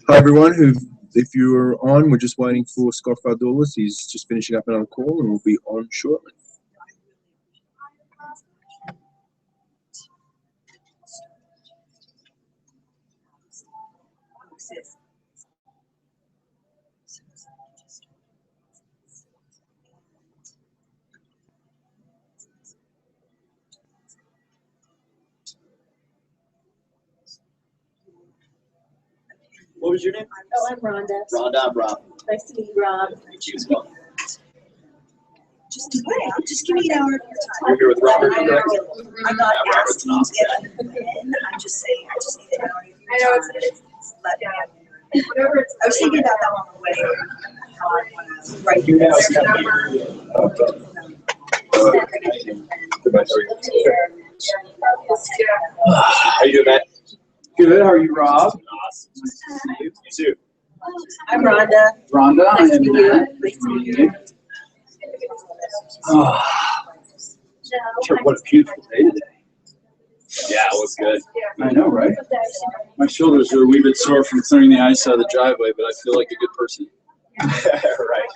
Hi everyone. If you're on, we're just waiting for Scott Fardulis. He's just finishing up another call and we'll be on shortly. What was your name? Oh, I'm Rhonda. Rhonda, I'm Rob. Nice to meet you, Rob. Meet you as well. Just give me an hour of your time. You're here with Robert, correct? I'm not Yeah, Robert's asking an awesome if guy. I'm in. I'm just saying, I just need an hour of your time. I know it's Let me know. Whatever it's, I was thinking about that on the way. How I want to write You this have How you doing, Matt? Good. How are you, Rob? Awesome. Nice to see you. You too. I'm Rhonda. Rhonda, I Nice to am meet you. Matt. Nice to meet you. What a beautiful day today. Yeah, it was good. I know, right? My shoulders are a wee bit sore from clearing the ice out of the driveway, but I feel like a good person. Right.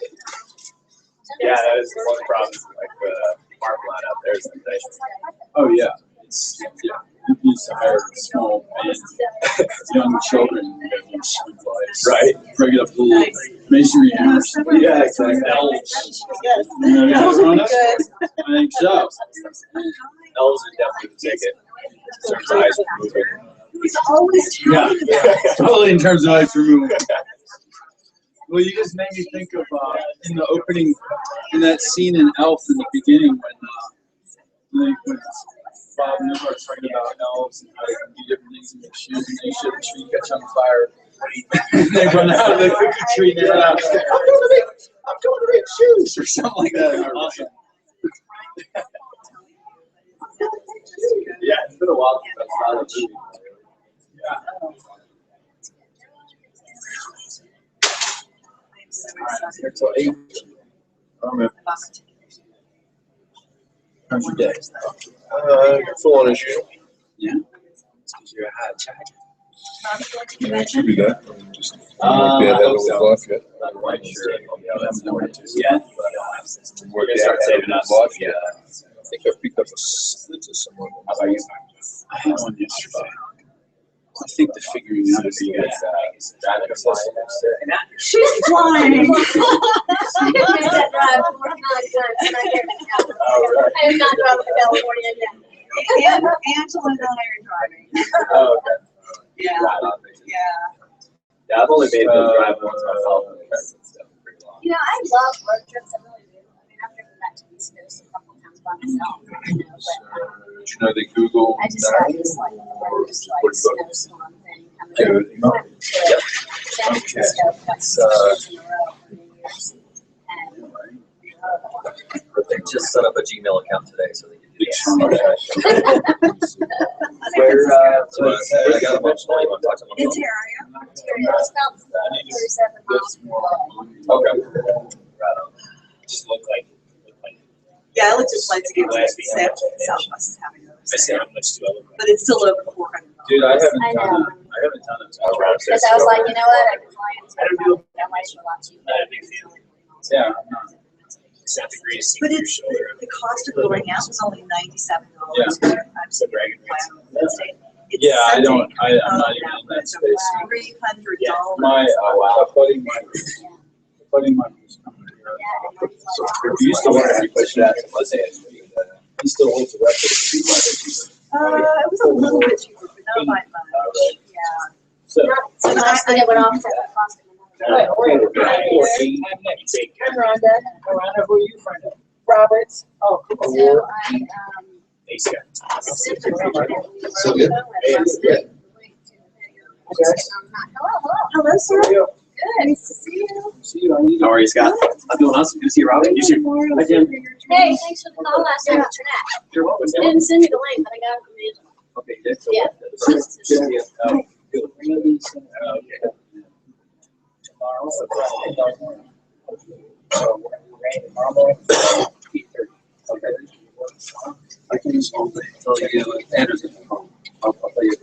Yeah, that is one problem. Like the parkland out there is the thing. Oh yeah, it needs to hire small and young children and supervise. Right. Break it up little masonry hammers. Yeah, exactly. Yes. You know, That Rhonda? was good. I think so. Elves are definitely the ticket. In terms of eyes moving. He's always Yeah, talking about it. totally in terms of ice removal. Well, you just made me think of in the opening, in that scene in Elf in the beginning when Bob Newhart's talking about elves and how they can do different things in their shoes, and they should a tree catch on fire. And they run out of the cookie tree and they're like, I'm going to make shoes or something like that. Awesome. Yeah, it's been a while since I saw the movie. So 8. How's your day? Full on as usual. Yeah. It's because you're a high charger. Should be that. Just I that hope little so. life yet. Not quite sure on how that's No, going. yeah. But we're Work gonna start out saving that up. little life Yeah. yet. I think I picked up a split or something. How about you? I had one yesterday. I think the figuring out is You good. guys driving a flight? She's flying. Oh, right. I have not traveled to California yet. And Angela and I are driving. Oh, okay. Yeah. Right on. Yeah. Yeah, I've only made the drive once myself. It's definitely pretty long. You know, I love road trips. I really do. I mean, I've driven back to the East Coast a couple times by myself. You know, but Did you know they Google I just that? got this like Or just what like do you got? snowstorm thing coming Yeah, up. email. Went to San Francisco for like 6 years in a row for New Year's. And But they just set up a Gmail account today, so they can do Where, So I got a bunch of money. Want to talk to them? It's area. it's about 37 miles from Florida. okay. Right on. Just look like. Yeah, I looked at flights again. Southwest is having those. I see how much do I look like? But it's still over 400. Dude, I haven't I done know. it. I haven't done it. I'll try to Because I was like, you know what, I can fly into I don't know. that might be a lot cheaper. Not a big deal. Yeah. Set the grease. But it's, the cost of going out was only $97. Yeah. I'm So bragging rights. It's Yeah, I don't, Sunday. I'm not even in that It's space. $300. My, buddy Mike was coming here. So You used to want to push that to Los Angeles. He still holds the record of the speed. It was a little bit cheaper, but not by much. Right. Yeah. So, So nice that it went off to the cost of another. I'm Rhonda. Rhonda, who are you from? Roberts. Oh, cool. So I, So good. Hello. Hello, sir. Good. Nice to see you. see you. I need How are you, Scott? I'm doing awesome. Good to see you, Robin. You too. Hi, Jim. Hey, thanks for the call last night, Trinette. You're welcome. I didn't send you the link, but I got it from Angela. Okay, good. Yeah. I can just hold it. Oh, yeah, like Andrew's at home. I'll tell you.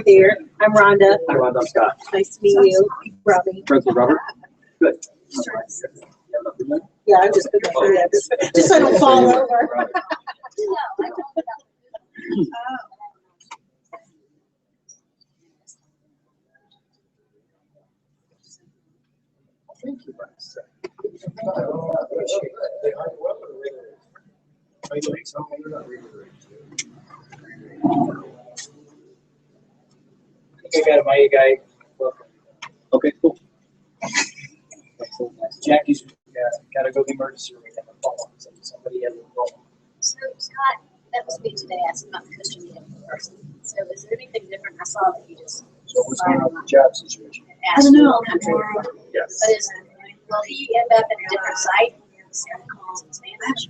there. I'm Rhonda. Hi, Rhonda. I'm Scott. Nice to meet you, Robbie. Friends with Robert? Good. Yeah, I'm just putting my foot just so I don't fall over. Thank you, Bryce. I got a Maya guy. Welcome. Okay, cool. Jackie's gotta go to the emergency room and have a follow-up. Somebody has a problem. So Scott, that was me today asking about the Christian meeting person. So is there anything different? I saw that you just. So what's going on with the job situation? I don't know. Country. Yes. But will he end up at a different site? Sarah calls in Spanish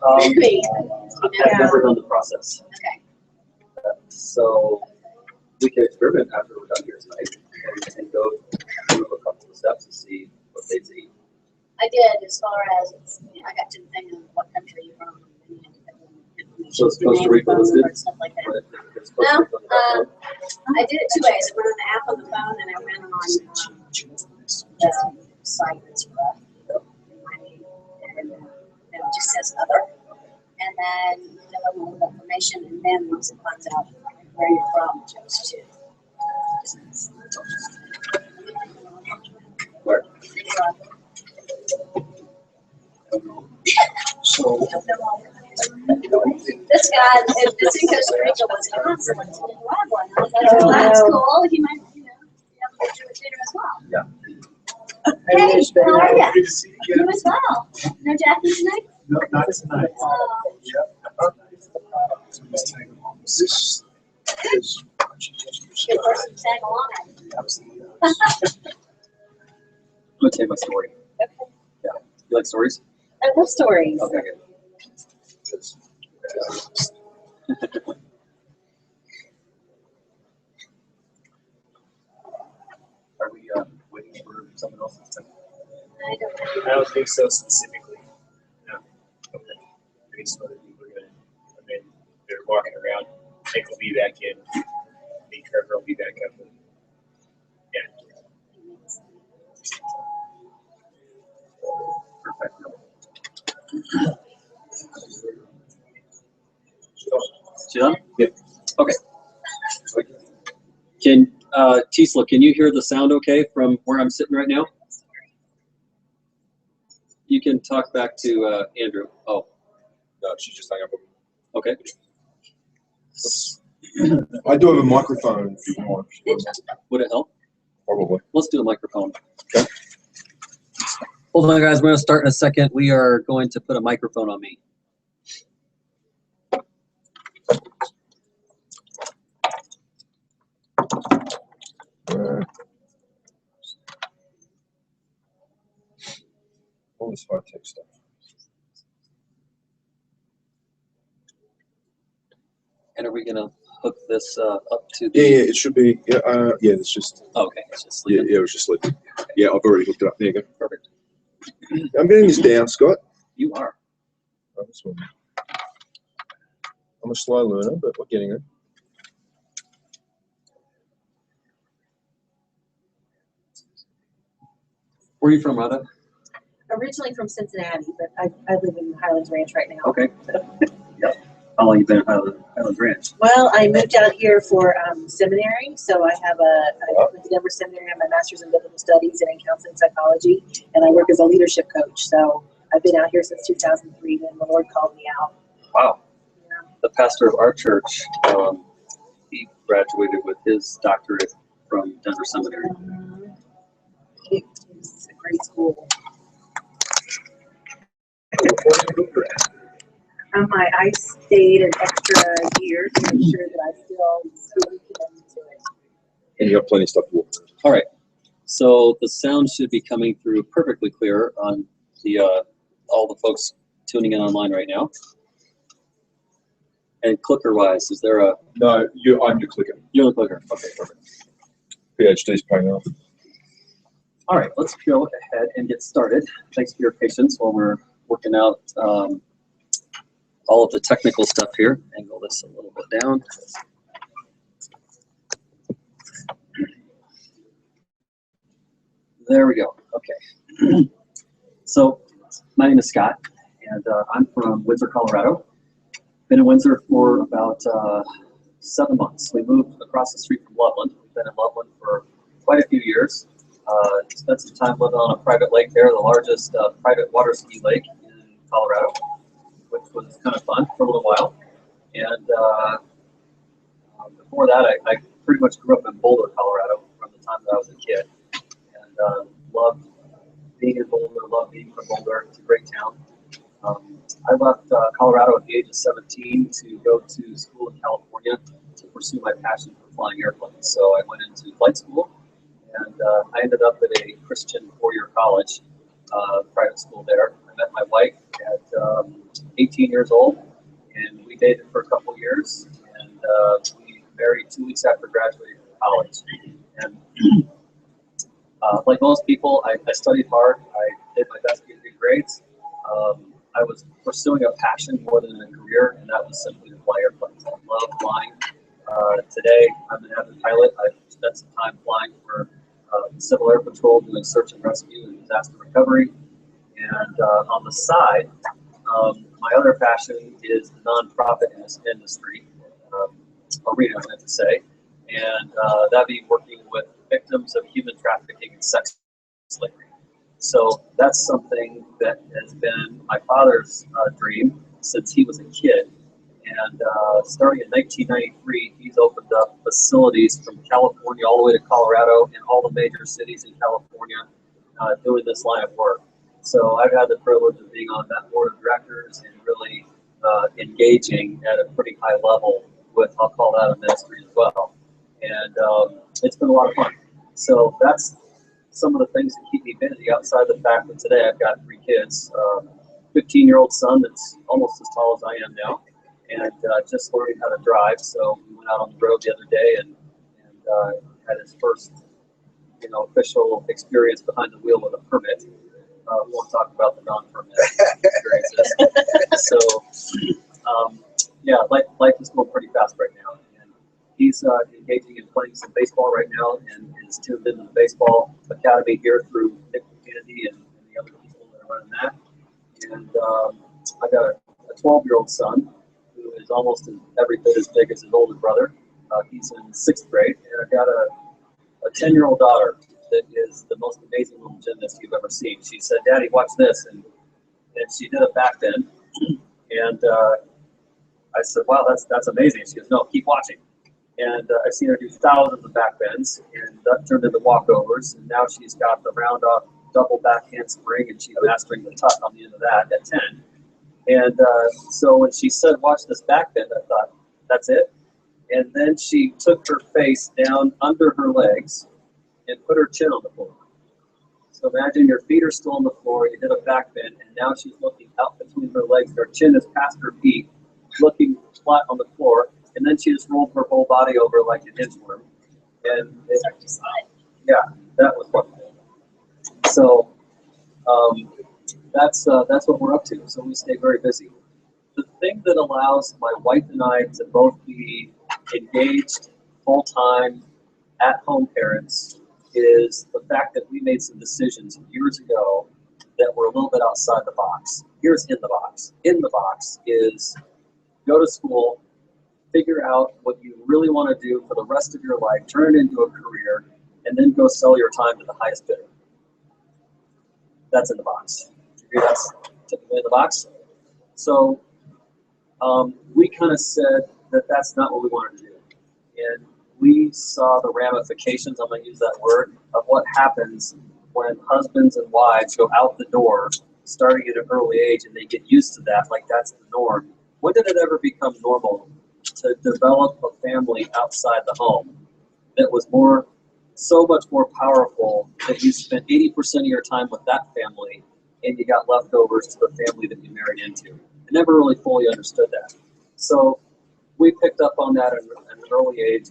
or maybe. I've never done the process. Okay. So we can experiment after we're done here tonight and go through a couple of steps to see what they see. I did, as far as, I got to the thing of what country you're from. So it's Costa Rica listed? Stuff like that. But it's Costa No, Rica on the I did it 2 ways. I went on the app on the phone and I went on the site that's rough. And it just says other. And then fill in a little information, and then once it finds out where you're from, it goes to. Where? So, This guy, if it's in Costa Rica, was constantly in Nicaragua. And I was like, oh, that's cool. He might, you know, be able to do it there as well. Yeah. Hey, how are ya? good to see you. You as well. No Jackie tonight? No, not tonight. Oh. This is. Good person to tag along. I'm gonna tell you my story. Okay. Yeah. You like stories? I love stories. Okay, good. Are we waiting for someone else? I don't think so specifically. No. Okay. Maybe some other people are gonna come in. They're walking around. Nick will be back in. Me, Trevor will be back up. Yeah. Perfect. She done? Yep. Okay. Can Tisla, can you hear the sound okay from where I'm sitting right now? You can talk back to Andrew. Oh. No, she just hung up. Okay. I do have a microphone if you want. Would it help? Probably. Let's do a microphone. Okay. Hold on, guys. We're going to start in a second. We are going to put a microphone on me. All this high tech stuff. And are we going to hook this up to Yeah, the... yeah, it should be. Yeah, yeah. It's just. Oh, okay. It's just Yeah, sleeping. yeah, it was just sleeping. Yeah, I've already hooked it up. There you go. Perfect. I'm getting this down, Scott. You are. Oh, this one. I'm a slow learner, but we're getting it. Where are you from, Rhonda? Originally from Cincinnati, but I live in Highlands Ranch right now. Okay. Yep. How long you been in Highlands Ranch? Well, I moved out here for seminary, so I went to Denver Seminary. I have my master's in biblical studies and in counseling psychology, and I work as a leadership coach. So I've been out here since 2003 when the Lord called me out. Wow. Yeah. The pastor of our church, he graduated with his doctorate from Denver Seminary. It's a great school. I stayed an extra year to make sure that I still committed to it. And you got plenty of stuff to walk through. All right. So the sound should be coming through perfectly clear on the all the folks tuning in online right now. And clicker-wise, is there a... No, I'm your clicker. You're the clicker. Okay, perfect. PhD's paying off. All right, let's go ahead and get started. Thanks for your patience while we're working out all of the technical stuff here. Angle this a little bit down. There we go. Okay. So my name is Scott, and I'm from Windsor, Colorado. Been in Windsor for about 7 months. We moved across the street from Loveland. We've been in Loveland for quite a few years. Spent some time living on a private lake there, the largest private water ski lake in Colorado, which was kind of fun for a little while. And before that, I pretty much grew up in Boulder, Colorado from the time that I was a kid. And loved being in Boulder, loved being from Boulder. It's a great town. I left Colorado at the age of 17 to go to school in California to pursue my passion for flying airplanes. So I went into flight school, and I ended up at a Christian four-year college, private school there. I met my wife at 18 years old, and we dated for a couple of years, and we married 2 weeks after graduating from college. And like most people, I studied hard. I did my best to get good grades. I was pursuing a passion more than a career, and that was simply to fly airplanes. I love flying. Today, I'm an avid pilot. I've spent some time flying for the Civil Air Patrol doing search and rescue and disaster recovery. And on the side, my other passion is the nonprofit industry, arena, I meant to say. And that'd be working with victims of human trafficking and sex slavery. So that's something that has been my father's dream since he was a kid. And starting in 1993, he's opened up facilities from California all the way to Colorado and all the major cities in California doing this line of work. So I've had the privilege of being on that board of directors and really engaging at a pretty high level with, I'll call that a ministry as well. And it's been a lot of fun. So that's some of the things that keep me busy outside the fact that today I've got 3 kids, 15-year-old son that's almost as tall as I am now, and just learning how to drive. So we went out on the road the other day and had his first, official experience behind the wheel with a permit. We won't talk about the non-permit experiences. So, yeah, life is going pretty fast right now. And he's engaging in playing some baseball right now and is tuned into the baseball academy here through Nick Kennedy and the other people that are running that. And I got a 12-year-old son who is almost every bit as big as his older brother. He's in 6th grade. And I've got a 10-year-old daughter that is the most amazing little gymnast you've ever seen. She said, "Daddy, watch this." And she did a back bend. And I said, "Wow, that's amazing." She goes, "No, keep watching." And I've seen her do thousands of back bends, and that turned into walkovers. And now she's got the round off double back handspring, and she's mastering the tuck on the end of that at 10. And so when she said, "Watch this back bend," I thought, that's it. And then she took her face down under her legs and put her chin on the floor. So imagine your feet are still on the floor, you did a back bend, and now she's looking out between her legs. Her chin is past her feet, looking flat on the floor, and then she just rolled her whole body over like an inchworm. And yeah, that was fun. So that's what we're up to. So we stay very busy. The thing that allows my wife and I to both be engaged, full-time, at-home parents is the fact that we made some decisions years ago that were a little bit outside the box. Here's in the box. In the box is go to school, figure out what you really want to do for the rest of your life, turn it into a career, and then go sell your time to the highest bidder. That's in the box. That's typically in the box. So we kind of said that that's not what we wanted to do. And we saw the ramifications, I'm going to use that word, of what happens when husbands and wives go out the door starting at an early age and they get used to that, like that's the norm. When did it ever become normal to develop a family outside the home that was so much more powerful that you spent 80% of your time with that family and you got leftovers to the family that you married into? I never really fully understood that. So we picked up on that at an early age.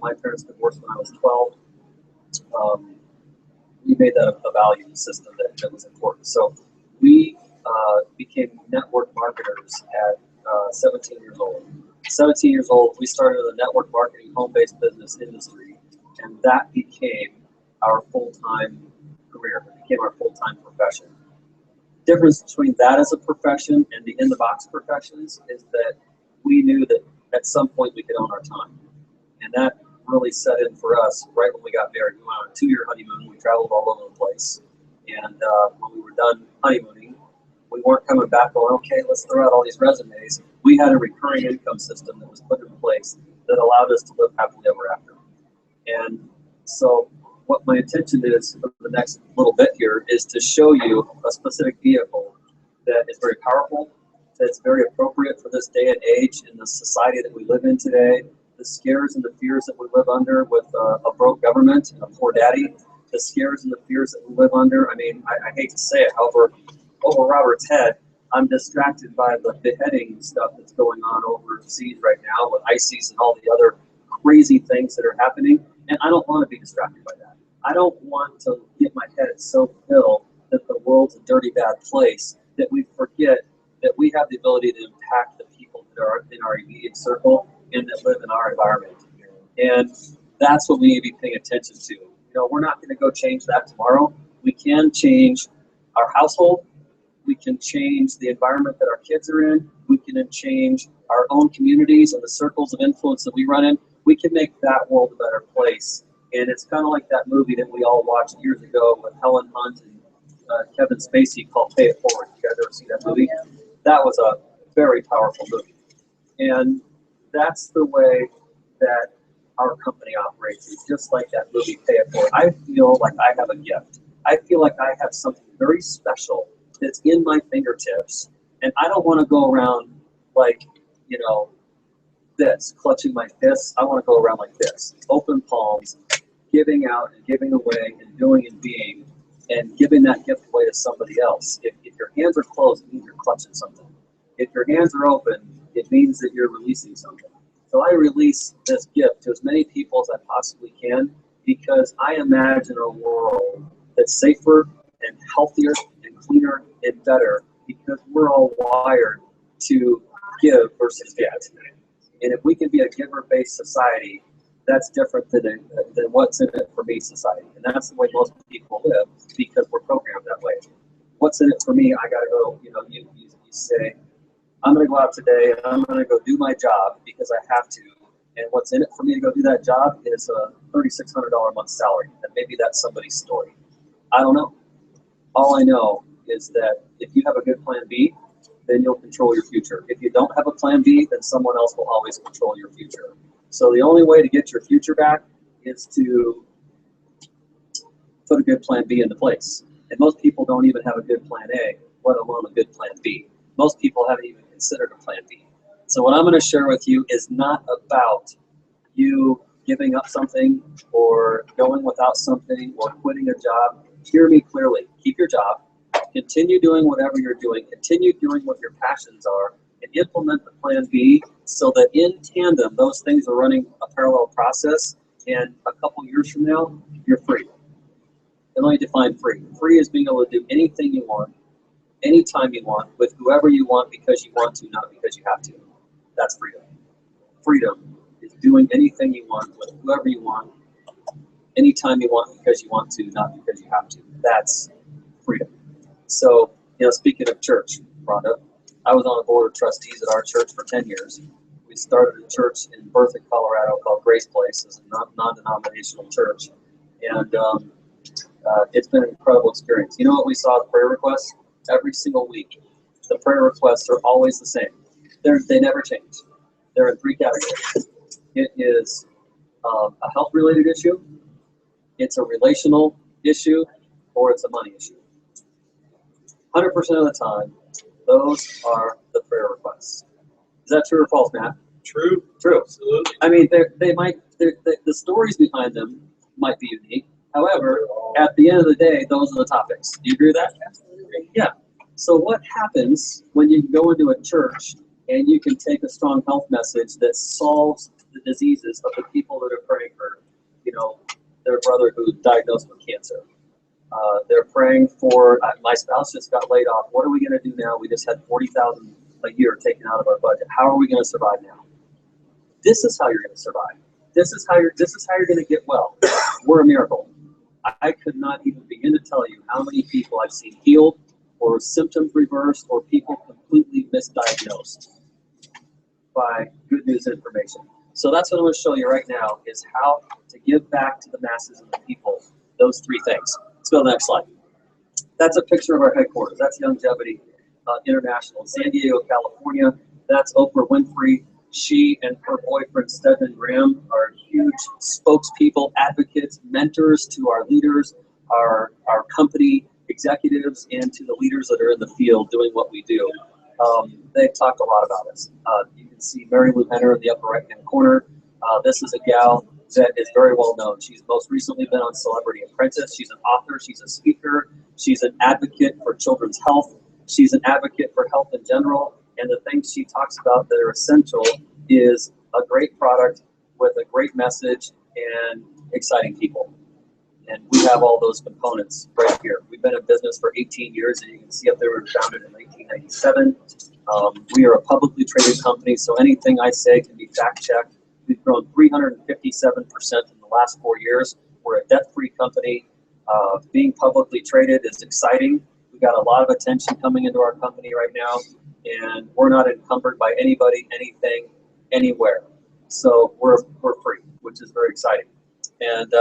My parents divorced when I was 12. We made that a value system that was important. So we became network marketers at 17 years old. 17 years old, we started a network marketing home-based business industry, and that became our full-time career. It became our full-time profession. Difference between that as a profession and the in-the-box professions is that we knew that at some point we could own our time. And that really set in for us right when we got married. We went on a 2-year honeymoon. We traveled all over the place. And when we were done honeymooning, we weren't coming back going, okay, let's throw out all these resumes. We had a recurring income system that was put in place that allowed us to live happily ever after. And so what my intention is for the next little bit here is to show you a specific vehicle that is very powerful, that's very appropriate for this day and age in the society that we live in today, the scares and the fears that we live under with a broke government and a poor daddy, the scares and the fears that we live under. I mean, I hate to say it, however, over Robert's head, I'm distracted by the beheading stuff that's going on overseas right now with ISIS and all the other crazy things that are happening, and I don't want to be distracted by that. I don't want to get my head so filled that the world's a dirty, bad place that we forget that we have the ability to impact the people that are in our immediate circle and that live in our environment. And that's what we need to be paying attention to. You know, we're not going to go change that tomorrow. We can change our household. We can change the environment that our kids are in. We can change our own communities and the circles of influence that we run in. We can make that world a better place. And it's kind of like that movie that we all watched years ago with Helen Hunt and Kevin Spacey called Pay It Forward. You guys ever see that movie? Oh, yeah. That was a very powerful movie. And that's the way that our company operates, is just like that movie Pay It Forward. I feel like I have a gift. I feel like I have something very special that's in my fingertips. And I don't want to go around like, you know, this, clutching my fists. I want to go around like this, open palms, giving out and giving away and doing and being, and giving that gift away to somebody else. If your hands are closed, it means you're clutching something. If your hands are open, it means that you're releasing something. So I release this gift to as many people as I possibly can, because I imagine a world that's safer and healthier and cleaner and better, because we're all wired to give versus get. And if we can be a giver-based society, that's different than what's in it for me society. And that's the way most people live, because we're programmed that way. What's in it for me? I got to go, you know, you say, I'm going to go out today and I'm going to go do my job because I have to. And what's in it for me to go do that job is a $3,600 a month salary. And maybe that's somebody's story. I don't know. All I know is that if you have a good plan B, then you'll control your future. If you don't have a plan B, then someone else will always control your future. So the only way to get your future back is to put a good plan B into place. And most people don't even have a good plan A, let alone a good plan B. Most people haven't even considered a plan B. So what I'm going to share with you is not about you giving up something or going without something or quitting a job. Hear me clearly. Keep your job. Continue doing whatever you're doing. Continue doing what your passions are, and implement the plan B so that in tandem, those things are running a parallel process, and a couple years from now, you're free. And let me define free. Free is being able to do anything you want, anytime you want, with whoever you want, because you want to, not because you have to. That's freedom. Freedom is doing anything you want, with whoever you want, anytime you want, because you want to, not because you have to. That's freedom. So, you know, speaking of church, Rhonda, I was on the board of trustees at our church for 10 years. We started a church in Berthoud, Colorado called Grace Place. It's a non-denominational church. And it's been an incredible experience. You know what we saw with prayer requests? Every single week, the prayer requests are always the same. They never change. They're in 3 categories. It is a health-related issue, it's a relational issue, or it's a money issue. 100% of the time, those are the prayer requests. Is that true or false, Matt? True. True. Absolutely. I mean, the stories behind them might be unique. However, at the end of the day, those are the topics. Do you agree with that? Absolutely. Yeah. So what happens when you go into a church and you can take a strong health message that solves the diseases of the people that are praying for, you know, their brother who's diagnosed with cancer? They're praying for, my spouse just got laid off. What are we going to do now? We just had $40,000 a year taken out of our budget. How are we going to survive now? This is how you're going to survive. This is how you're going to get well. We're a miracle. I could not even begin to tell you how many people I've seen healed or symptoms reversed or people completely misdiagnosed by good news information. So that's what I'm going to show you right now is how to give back to the masses and the people those three things. Let's go to the next slide. That's a picture of our headquarters. That's Youngevity International in San Diego, California. That's Oprah Winfrey. She and her boyfriend, Stedman Graham, are huge spokespeople, advocates, mentors to our leaders, our company executives, and to the leaders that are in the field doing what we do. They've talked a lot about us. You can see Mary Lou Henner in the upper right-hand corner. This is a gal that is very well known. She's most recently been on Celebrity Apprentice. She's an author. She's a speaker. She's an advocate for children's health. She's an advocate for health in general. And the things she talks about that are essential is a great product with a great message and exciting people. And we have all those components right here. We've been in business for 18 years, and you can see up there we were founded in 1997. We are a publicly traded company, so anything I say can be fact-checked. We've grown 357% in the last 4 years. We're a debt-free company. Being publicly traded is exciting. We've got a lot of attention coming into our company right now, and we're not encumbered by anybody, anything, anywhere. So we're free, which is very exciting. And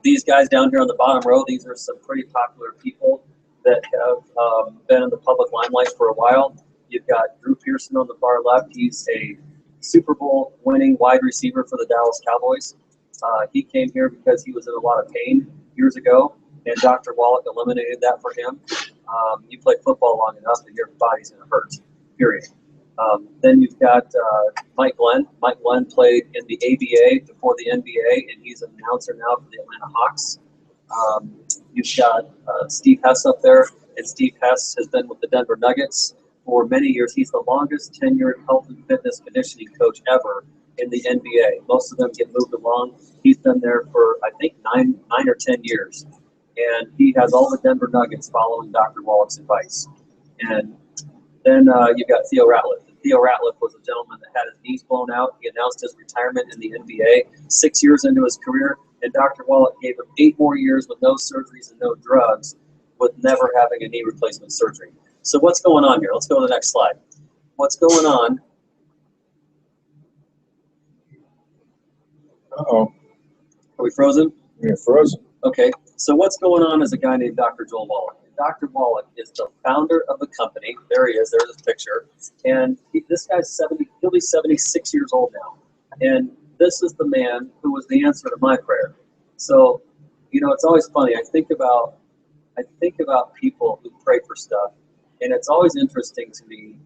these guys down here on the bottom row, these are some pretty popular people that have been in the public limelight for a while. You've got Drew Pearson on the far left. He's a Super Bowl winning wide receiver for the Dallas Cowboys. He came here because he was in a lot of pain years ago, and Dr. Wallach eliminated that for him. You play football long enough and your body's going to hurt, period. Then you've got Mike Glenn. Mike Glenn played in the ABA before the NBA, and he's an announcer now for the Atlanta Hawks. You've got Steve Hess up there, and Steve Hess has been with the Denver Nuggets for many years. He's the longest tenured health and fitness conditioning coach ever in the NBA. Most of them get moved along. He's been there for, I think, 9 or 10 years. And he has all the Denver Nuggets following Dr. Wallach's advice. And then you've got Theo Ratliff. Theo Ratliff was a gentleman that had his knees blown out. He announced his retirement in the NBA 6 years into his career, and Dr. Wallach gave him 8 more years with no surgeries and no drugs, with never having a knee replacement surgery. So what's going on here? Let's go to the next slide. What's going on? Uh-oh. Are we frozen? We're frozen. Okay, so what's going on is a guy named Dr. Joel Wallach. Dr. Wallach is the founder of the company. There he is. There's his picture. And this guy's 70. He'll be 76 years old now. And this is the man who was the answer to my prayer. So, you know, it's always funny. I think about people who pray for stuff, and it's always interesting to me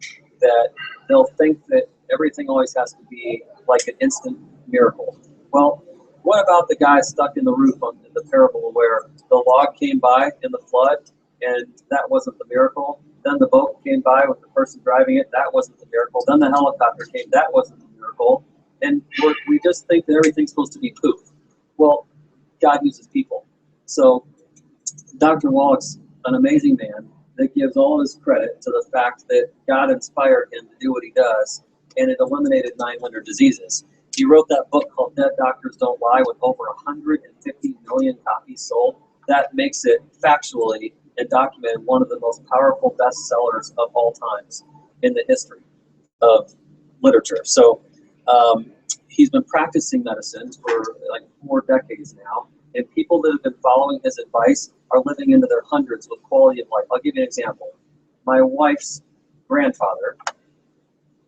that they'll think that everything always has to be like an instant miracle. Well, what about the guy stuck in the roof on the parable where the log came by in the flood, and that wasn't the miracle? Then the boat came by with the person driving it, that wasn't the miracle. Then the helicopter came, that wasn't the miracle. And we just think that everything's supposed to be poof. Well, God uses people. So Dr. Wallach's an amazing man that gives all his credit to the fact that God inspired him to do what he does, and it eliminated 900 diseases. He wrote that book called Dead Doctors Don't Lie with over 150 million copies sold. That makes it factually and documented one of the most powerful bestsellers of all times in the history of literature. So he's been practicing medicine for like 4 decades now, and people that have been following his advice are living into their hundreds with quality of life. I'll give you an example. My wife's grandfather,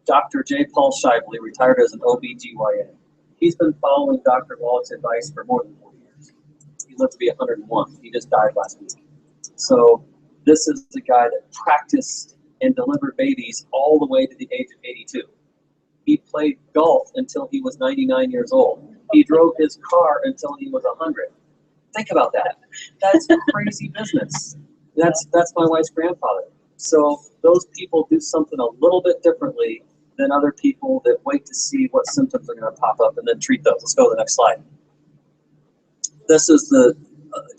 Dr. J. Paul Shively, retired as an OBGYN. He's been following Dr. Wallach's advice for more than 40 years. He lived to be 101. He just died last week. So this is the guy that practiced and delivered babies all the way to the age of 82. He played golf until he was 99 years old. He drove his car until he was 100. Think about that. That's crazy business. That's my wife's grandfather. So those people do something a little bit differently than other people that wait to see what symptoms are going to pop up and then treat those. Let's go to the next slide. This is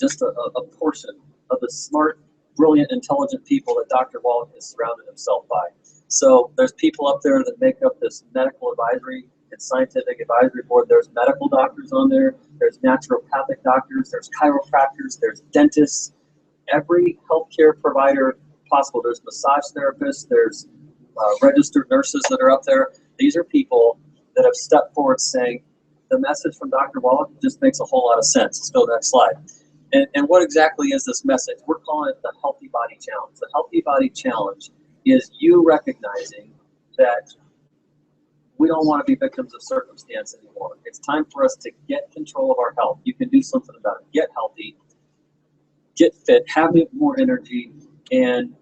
just a portion of the smart, brilliant, intelligent people that Dr. Wallach has surrounded himself by. So there's people up there that make up this medical advisory and scientific advisory board. There's medical doctors on there. There's naturopathic doctors. There's chiropractors. There's dentists. Every healthcare provider possible. There's massage therapists. There's registered nurses that are up there. These are people that have stepped forward saying, the message from Dr. Wallach just makes a whole lot of sense. Let's go to the next slide. And what exactly is this message? We're calling it the Healthy Body Challenge. The Healthy Body Challenge is you recognizing that we don't want to be victims of circumstance anymore. It's time for us to get control of our health. You can do something about it. Get healthy, get fit, have more energy, and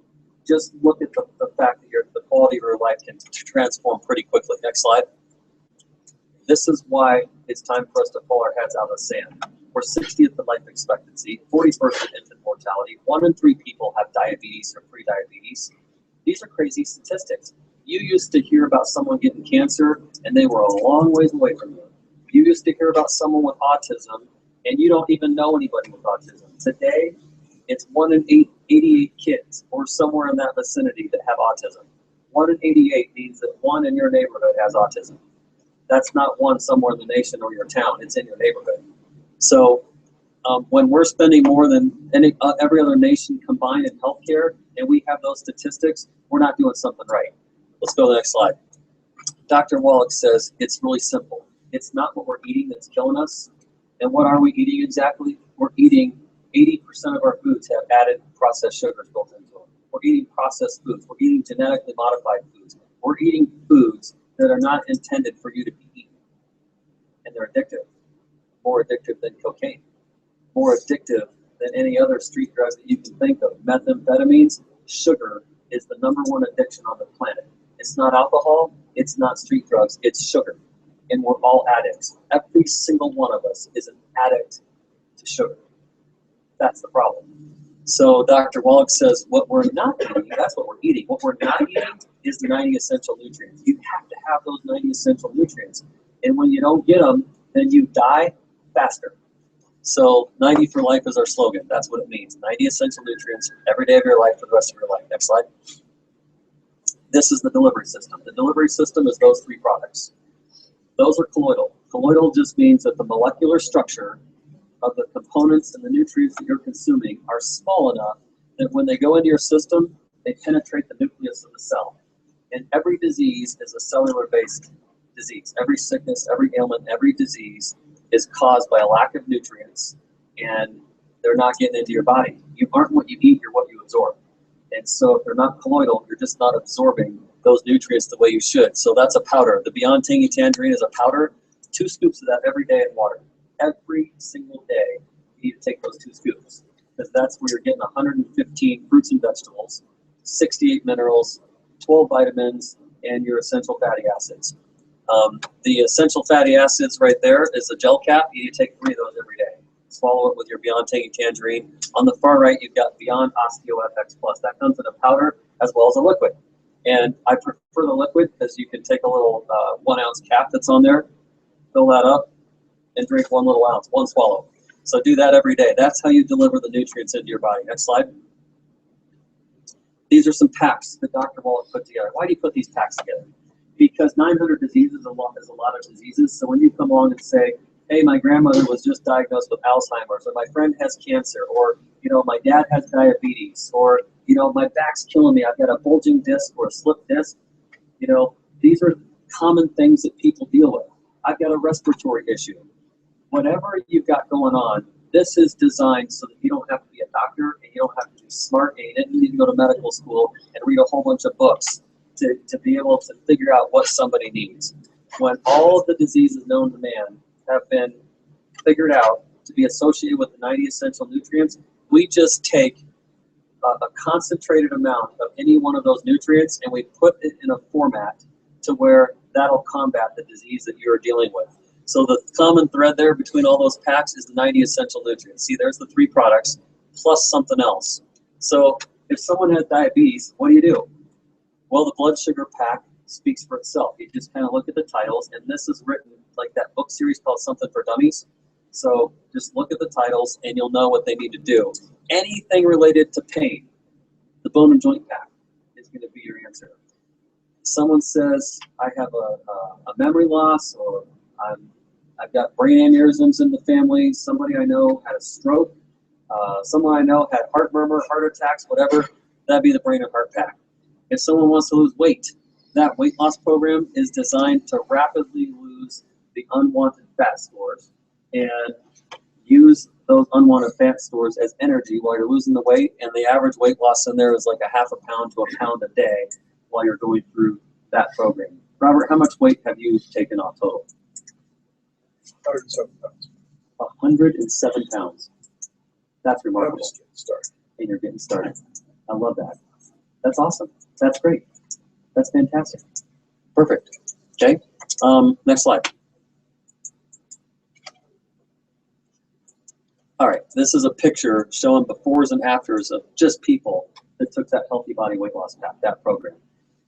just look at the fact that the quality of your life can transform pretty quickly. Next slide. This is why it's time for us to pull our heads out of the sand. We're 60th in life expectancy, 41st in infant mortality. 1 in 3 people have diabetes or pre-diabetes. These are crazy statistics. You used to hear about someone getting cancer, and they were a long ways away from you. You used to hear about someone with autism, and you don't even know anybody with autism. Today, it's 1 in 88 kids, or somewhere in that vicinity, that have autism. 1 in 88 means that 1 in your neighborhood has autism. That's not 1 somewhere in the nation or your town. It's in your neighborhood. So when we're spending more than every other nation combined in healthcare, and we have those statistics, we're not doing something right. Let's go to the next slide. Dr. Wallach says it's really simple. It's not what we're eating that's killing us. And what are we eating exactly? We're eating 80% of our foods have added processed sugars built into them. We're eating processed foods. We're eating genetically modified foods. We're eating foods that are not intended for you to be eaten. And they're addictive. More addictive than cocaine. More addictive than any other street drugs that you can think of. Methamphetamines, sugar is the #1 addiction on the planet. It's not alcohol, it's not street drugs, it's sugar. And we're all addicts. Every single one of us is an addict to sugar. That's the problem. So Dr. Wallach says what we're not eating, that's what we're eating. What we're not eating is the 90 essential nutrients. You have to have those 90 essential nutrients. And when you don't get them, then you die faster. So 90 for life is our slogan. That's what it means. 90 essential nutrients every day of your life for the rest of your life. Next slide. This is the delivery system. The delivery system is those 3 products. Those are colloidal. Colloidal just means that the molecular structure of the components and the nutrients that you're consuming are small enough that when they go into your system, they penetrate the nucleus of the cell. And every disease is a cellular-based disease. Every sickness, every ailment, every disease is caused by a lack of nutrients, and they're not getting into your body. You aren't what you eat, you're what you absorb. And so if they're not colloidal, you're just not absorbing those nutrients the way you should. So that's a powder. The Beyond Tangy Tangerine is a powder. 2 scoops of that every day in water. Every single day, you need to take those 2 scoops, because that's where you're getting 115 fruits and vegetables, 68 minerals, 12 vitamins, and your essential fatty acids. The essential fatty acids right there is a gel cap. You need to take 3 of those every day. Swallow it with your Beyond Tangy Tangerine. On the far right, you've got Beyond Osteo FX Plus. That comes in a powder as well as a liquid. And I prefer the liquid because you can take a little 1 ounce cap that's on there, fill that up, and drink 1 little ounce, 1 swallow. So do that every day. That's how you deliver the nutrients into your body. Next slide. These are some packs that Dr. Wallach put together. Why do you put these packs together? Because 900 diseases is a lot of diseases. So when you come along and say, hey, my grandmother was just diagnosed with Alzheimer's, or my friend has cancer, or, my dad has diabetes, or, my back's killing me, I've got a bulging disc or a slipped disc, these are common things that people deal with. I've got a respiratory issue. Whatever you've got going on, this is designed so that you don't have to be a doctor, and you don't have to be smart, and you didn't need to go to medical school and read a whole bunch of books to be able to figure out what somebody needs. When all of the diseases known to man have been figured out to be associated with the 90 essential nutrients, we just take a concentrated amount of any one of those nutrients and we put it in a format to where that'll combat the disease that you're dealing with. So the common thread there between all those packs is the 90 essential nutrients. See, there's the 3 products plus something else. So if someone has diabetes, what do? Well, the blood sugar pack speaks for itself. You just kind of look at the titles, and this is written like that book series called Something for Dummies. So just look at the titles, and you'll know what they need to do. Anything related to pain, the bone and joint pack is going to be your answer. someone says, I have a memory loss, or I've got brain aneurysms in the family, somebody I know had a stroke, someone I know had heart murmur, heart attacks, whatever, that'd be the Brain and Heart Pack. If someone wants to lose weight, that weight loss program is designed to rapidly lose the unwanted fat stores and use those unwanted fat stores as energy while you're losing the weight, and the average weight loss in there is like a half a pound to a pound a day while you're going through that program. Robert, how much weight have you taken off total? 107 pounds. 107 pounds. That's I'm remarkable. just getting started. And you're getting started. I love that. That's awesome. That's great. That's fantastic. Perfect. Okay. Next slide. All right. This is a picture showing befores and afters of just people that took that Healthy Body Weight Loss Path, that program.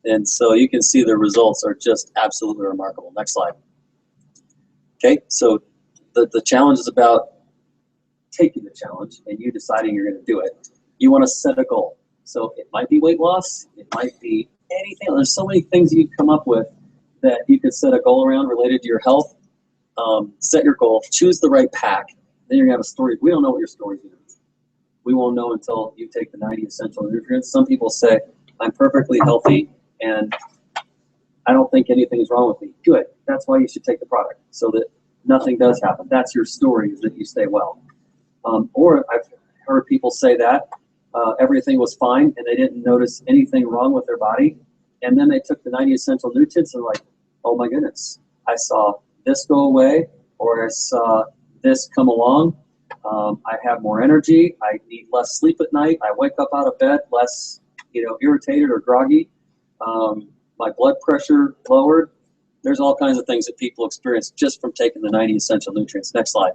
And so you can see the results are just absolutely remarkable. Next slide. Okay. So the challenge is about taking the challenge and you deciding you're going to do it. You want to set a goal. So it might be weight loss. It might be anything. There's so many things you can come up with that you could set a goal around related to your health. Set your goal. Choose the right pack. Then you're going to have a story. We don't know what your story is going to be. We won't know until you take the 90 essential nutrients. Some people say, I'm perfectly healthy and I don't think anything is wrong with me. Good. That's why you should take the product, so that nothing does happen. That's your story, is that you stay well. Or I've heard people say that everything was fine and they didn't notice anything wrong with their body. And then they took the 90 essential nutrients and like, oh my goodness, I saw this go away, or I saw this come along. I have more energy. I need less sleep at night. I wake up out of bed less, irritated or groggy. My blood pressure lowered. There's all kinds of things that people experience just from taking the 90 essential nutrients. Next slide.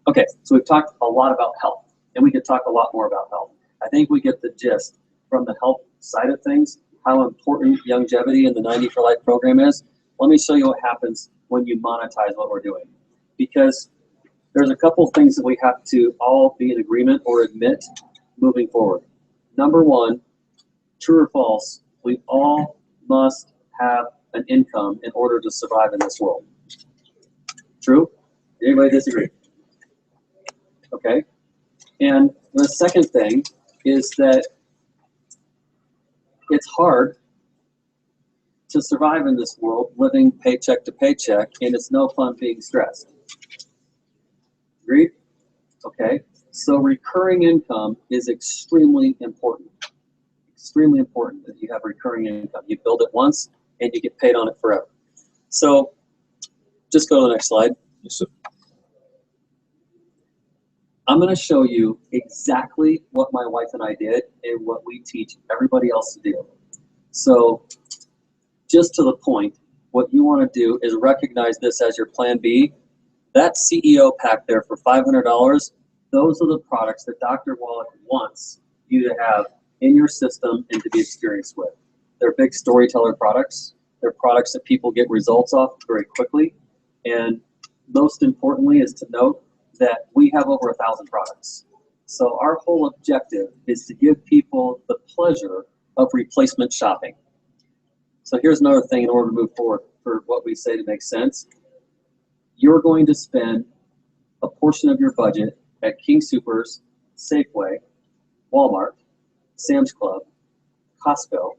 Okay, so we've talked a lot about health, and we could talk a lot more about health. I think we get the gist from the health side of things, how important Youngevity and the 90 for Life program is. Let me show you what happens when you monetize what we're doing. Because there's a couple of things that we have to all be in agreement or admit moving forward. Number one, true or false, we all must have an income in order to survive in this world. True? Anybody disagree? Okay. And the second thing is that it's hard to survive in this world living paycheck to paycheck, and it's no fun being stressed. Agreed? Okay. So recurring income is extremely important. Extremely important that you have recurring income. You build it once and you get paid on it forever. So just go to the next slide. Yes, sir. I'm going to show you exactly what my wife and I did and what we teach everybody else to do. So just to the point, what you want to do is recognize this as your plan B. That CEO pack there for $500, those are the products that Dr. Wallach wants you to have in your system and to be experienced with. They're big storyteller products. They're products that people get results off very quickly. And most importantly is to note that we have over 1,000 products. So our whole objective is to give people the pleasure of replacement shopping. So here's another thing in order to move forward for what we say to make sense. You're going to spend a portion of your budget at King Soopers, Safeway, Walmart, Sam's Club, Costco,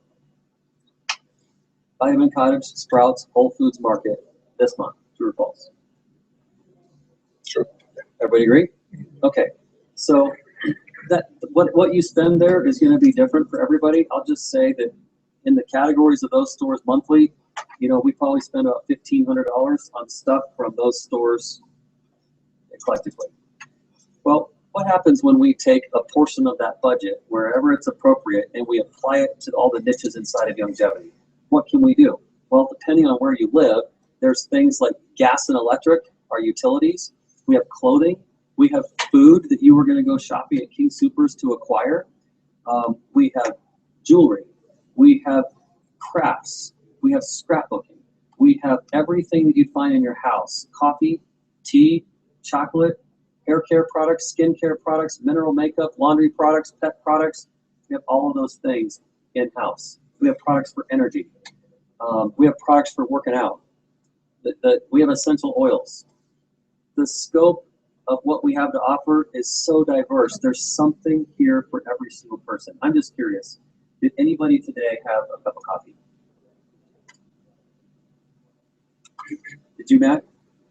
Vitamin Cottage, Sprouts, Whole Foods Market this month. True or false? Sure. Everybody agree? Okay. So that what you spend there is going to be different for everybody. I'll just say that in the categories of those stores monthly, we probably spend about $1,500 on stuff from those stores collectively. Well, what happens when we take a portion of that budget, wherever it's appropriate, and we apply it to all the niches inside of Youngevity? What can we do? Well, depending on where you live, there's things like gas and electric, our utilities. We have clothing. We have food that you were going to go shopping at King Soopers to acquire. We have jewelry. We have crafts. We have scrapbooking. We have everything that you'd find in your house: coffee, tea, chocolate, hair care products, skin care products, mineral makeup, laundry products, pet products. We have all of those things in-house. We have products for energy. We have products for working out. We have essential oils. The scope of what we have to offer is so diverse. There's something here for every single person. I'm just curious. Did anybody today have a cup of coffee? Did you, Matt?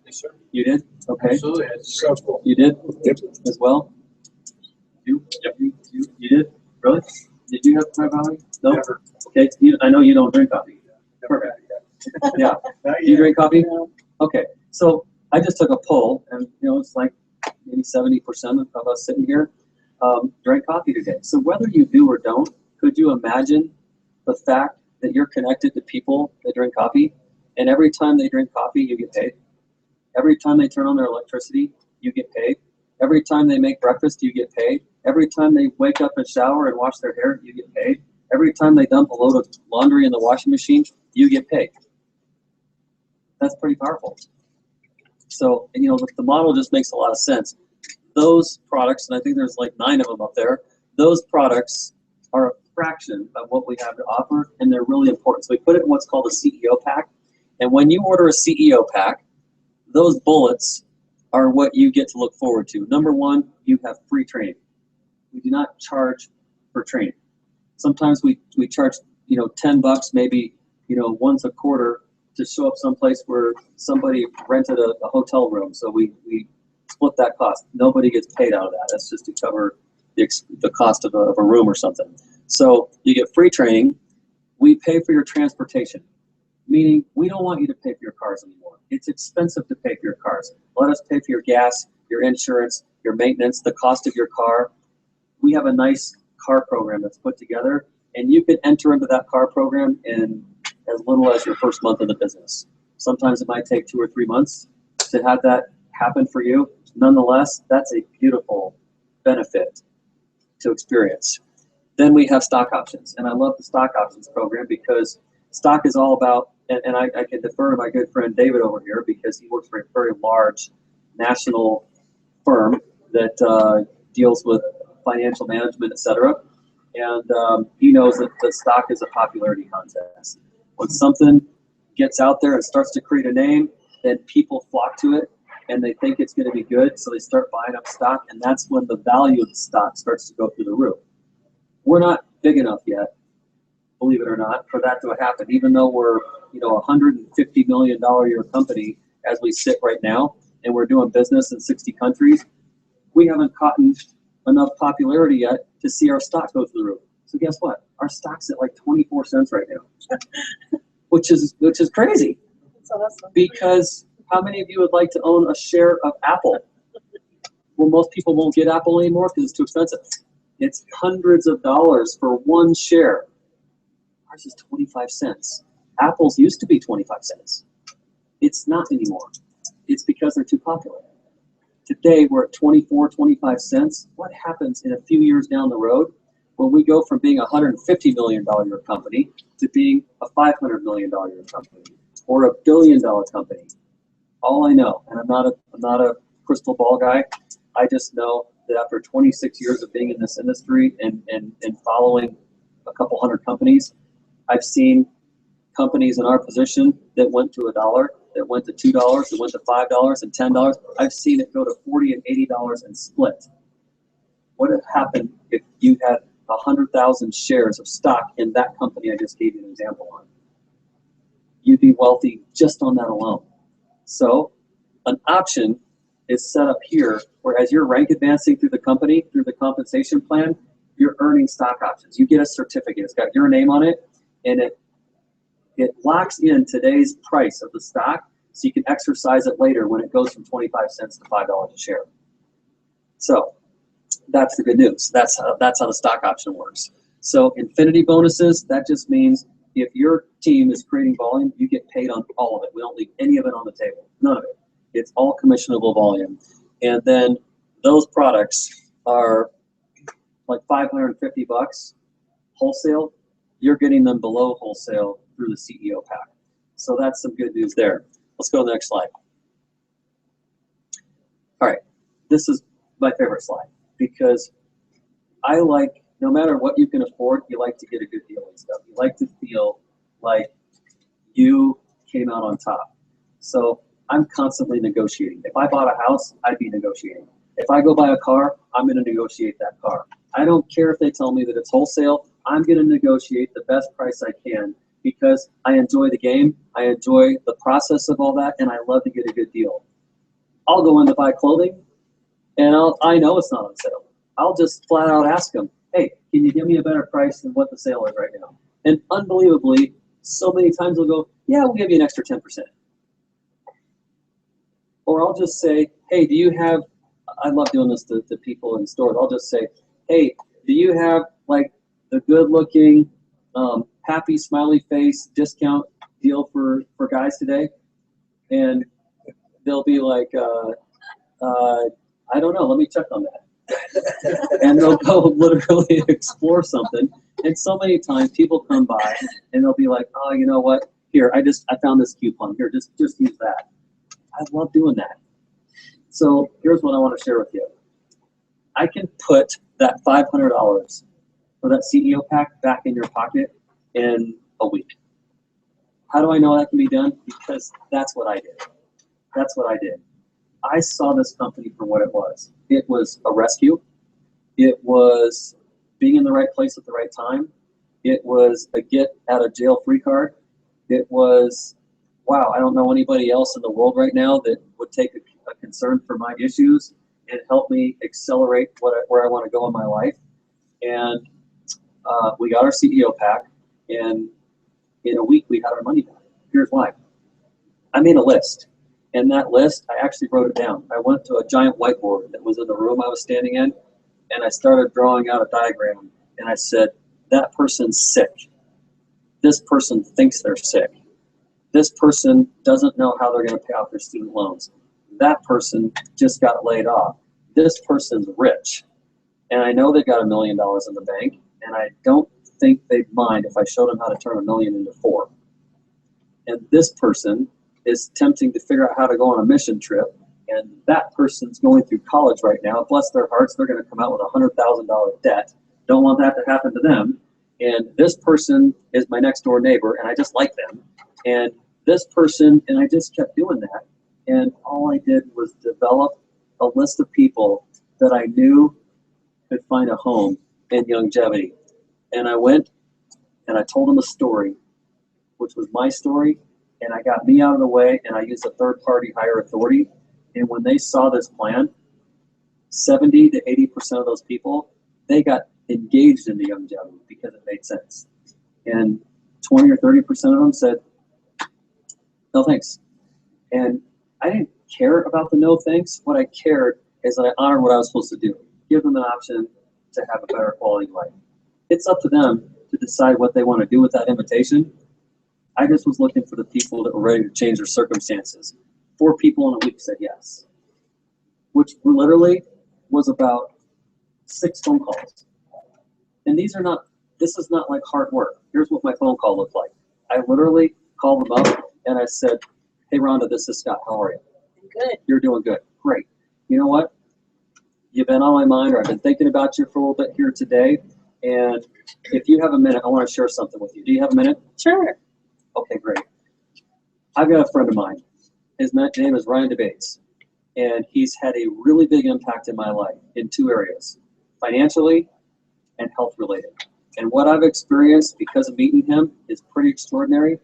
Yes, sir. You did? Okay. Absolutely. It's so cool. You did? Yep. As well? You? Yep. You did? Really? Did you have coffee? No? Never. Okay. I know you don't drink coffee. Perfect. Yeah. You drink coffee? Okay. So I just took a poll, and it's like maybe 70% of us sitting here drink coffee today. So whether you do or don't, could you imagine the fact that you're connected to people that drink coffee, and every time they drink coffee, you get paid? Every time they turn on their electricity, you get paid. Every time they make breakfast, you get paid. Every time they wake up and shower and wash their hair, you get paid. Every time they dump a load of laundry in the washing machine, you get paid. That's pretty powerful. So, the model just makes a lot of sense. Those products, and I think there's like 9 of them up there, those products are a fraction of what we have to offer, and they're really important. So we put it in what's called a CEO pack. And when you order a CEO pack, those bullets are what you get to look forward to. Number 1, you have free training. We do not charge for training. Sometimes we charge, $10 maybe, once a quarter to show up someplace where somebody rented a hotel room. So we split that cost. Nobody gets paid out of that. That's just to cover the cost of a room or something. So you get free training. We pay for your transportation, meaning we don't want you to pay for your cars anymore. It's expensive to pay for your cars. Let us pay for your gas, your insurance, your maintenance, the cost of your car. We have a nice car program that's put together, and you can enter into that car program in as little as your first month of the business. Sometimes it might take 2 or 3 months to have that happen for you. Nonetheless, that's a beautiful benefit to experience. Then we have stock options, and I love the stock options program because stock is all about, and I can defer to my good friend David over here because he works for a very large national firm that deals with financial management, etc. And he knows that the stock is a popularity contest. When something gets out there and starts to create a name, then people flock to it and they think it's going to be good, so they start buying up stock, and that's when the value of the stock starts to go through the roof. We're not big enough yet, believe it or not, for that to happen. Even though we're $150 million a year company as we sit right now, and we're doing business in 60 countries, we haven't caught enough popularity yet to see our stock go through the roof. So guess what? Our stock's at like 24 cents right now, which is crazy. That's awesome. Because how many of you would like to own a share of Apple? Well, most people won't get Apple anymore because it's too expensive. It's hundreds of dollars for one share. Ours is 25 cents. Apple's used to be 25 cents. It's not anymore. It's because they're too popular. Today, we're at 24, 25 cents. What happens in a few years down the road when we go from being a $150 million year company to being a $500 million year company or a $1 billion company? All I know, and I'm not a crystal ball guy, I just know that after 26 years of being in this industry and following a couple hundred companies, I've seen companies in our position that went to $1, that went to $2, that went to $5 and $10. I've seen it go to $40 and $80 and split. What would happen if you had 100,000 shares of stock in that company I just gave you an example on? You'd be wealthy just on that alone. So an option is set up here where as you're rank advancing through the company, through the compensation plan, you're earning stock options. You get a certificate. It's got your name on it, and it locks in today's price of the stock so you can exercise it later when it goes from 25 cents to $5 a share. So that's the good news. That's how the stock option works. So infinity bonuses, that just means if your team is creating volume, you get paid on all of it. We don't leave any of it on the table. None of it. It's all commissionable volume. And then those products are like $550 wholesale. You're getting them below wholesale through the CEO pack. So that's some good news there. Let's go to the next slide. All right, this is my favorite slide because I like no matter what you can afford, you like to get a good deal and stuff. You like to feel like you came out on top. So I'm constantly negotiating. If I bought a house, I'd be negotiating. If I go buy a car, I'm going to negotiate that car. I don't care if they tell me that it's wholesale. I'm going to negotiate the best price I can because I enjoy the game. I enjoy the process of all that, and I love to get a good deal. I'll go in to buy clothing, and I know it's not on sale. I'll just flat out ask them, hey, can you give me a better price than what the sale is right now? And unbelievably, so many times they'll go, yeah, we'll give you an extra 10%. Or I'll just say, hey, do you have, I love doing this to people in stores. I'll just say, hey, do you have like the good looking, happy, smiley face discount deal for guys today? And they'll be like, I don't know, let me check on that. And they'll go literally explore something. And so many times people come by and they'll be like, oh, you know what? Here, I found this coupon. Here, just use that. I love doing that. So here's what I want to share with you. I can put that $500 for that CEO pack back in your pocket in a week. How do I know that can be done? Because that's what I did. That's what I did. I saw this company for what it was. It was a rescue. It was being in the right place at the right time. It was a get out of jail free card. It was, wow, I don't know anybody else in the world right now that would take a concern for my issues and help me accelerate where I want to go in my life. And we got our CEO pack, and in a week we had our money back. Here's why. I made a list. And that list, I actually wrote it down. I went to a giant whiteboard that was in the room I was standing in, and I started drawing out a diagram. And I said, that person's sick. This person thinks they're sick. This person doesn't know how they're going to pay off their student loans. That person just got laid off. This person's rich. And I know they've got $1 million in the bank, and I don't think they'd mind if I showed them how to turn $1 million into 4. And this person is attempting to figure out how to go on a mission trip, and that person's going through college right now. Bless their hearts, they're going to come out with a $100,000 debt. Don't want that to happen to them. And this person is my next door neighbor, and I just like them. And this person, and I just kept doing that. And all I did was develop a list of people that I knew could find a home in Youngevity. And I went and I told them a story, which was my story, and I got me out of the way, and I used a third-party higher authority. And when they saw this plan, 70 to 80% of those people, they got engaged in the Youngevity because it made sense. And 20 or 30% of them said, no thanks. And I didn't care about the no thanks. What I cared is that I honored what I was supposed to do. Give them an option to have a better quality life. It's up to them to decide what they want to do with that invitation. I just was looking for the people that were ready to change their circumstances. 4 people in a week said yes, which literally was about 6 phone calls. And this is not like hard work. Here's what my phone call looked like. I literally called them up and I said, hey, Rhonda, this is Scott. How are you? Good. You're doing good. Great. You know what? You've been on my mind, or I've been thinking about you for a little bit here today. And if you have a minute, I want to share something with you. Do you have a minute? Sure. Okay, great. I've got a friend of mine. His name is Ryan DeBates, and he's had a really big impact in my life in 2 areas, financially and health related. And what I've experienced because of meeting him is pretty extraordinary,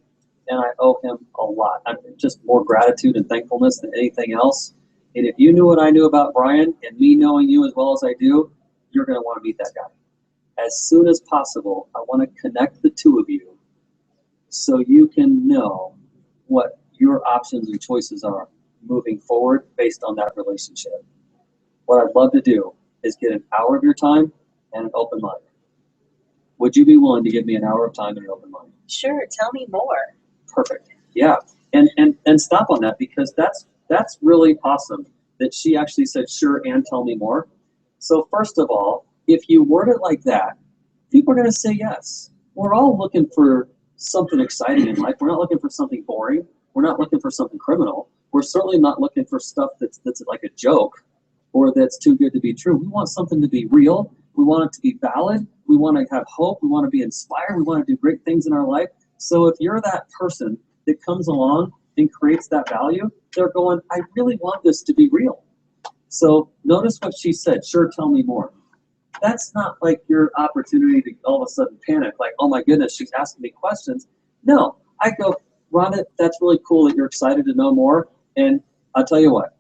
and I owe him a lot. I'm just more gratitude and thankfulness than anything else. And if you knew what I knew about Brian, and me knowing you as well as I do, you're going to want to meet that guy. As soon as possible, I want to connect the 2 of you so you can know what your options and choices are moving forward based on that relationship. What I'd love to do is get an hour of your time and an open mind. Would you be willing to give me an hour of time and an open mind? Sure. Tell me more. Perfect. Yeah. And stop on that, because that's really awesome that she actually said sure and tell me more. So first of all, if you word it like that, people are going to say yes. We're all looking for something exciting in life. We're not looking for something boring. We're not looking for something criminal. We're certainly not looking for stuff that's like a joke or that's too good to be true. We want something to be real We want it to be valid. We want to have hope. We want to be inspired. We want to do great things in our life. So if you're that person that comes along and creates that value, they're going, I really want this to be real. So notice what she said, sure, tell me more. That's not like your opportunity to all of a sudden panic, like, oh my goodness, she's asking me questions. No, I go, Rhonda, that's really cool that you're excited to know more. And I'll tell you what,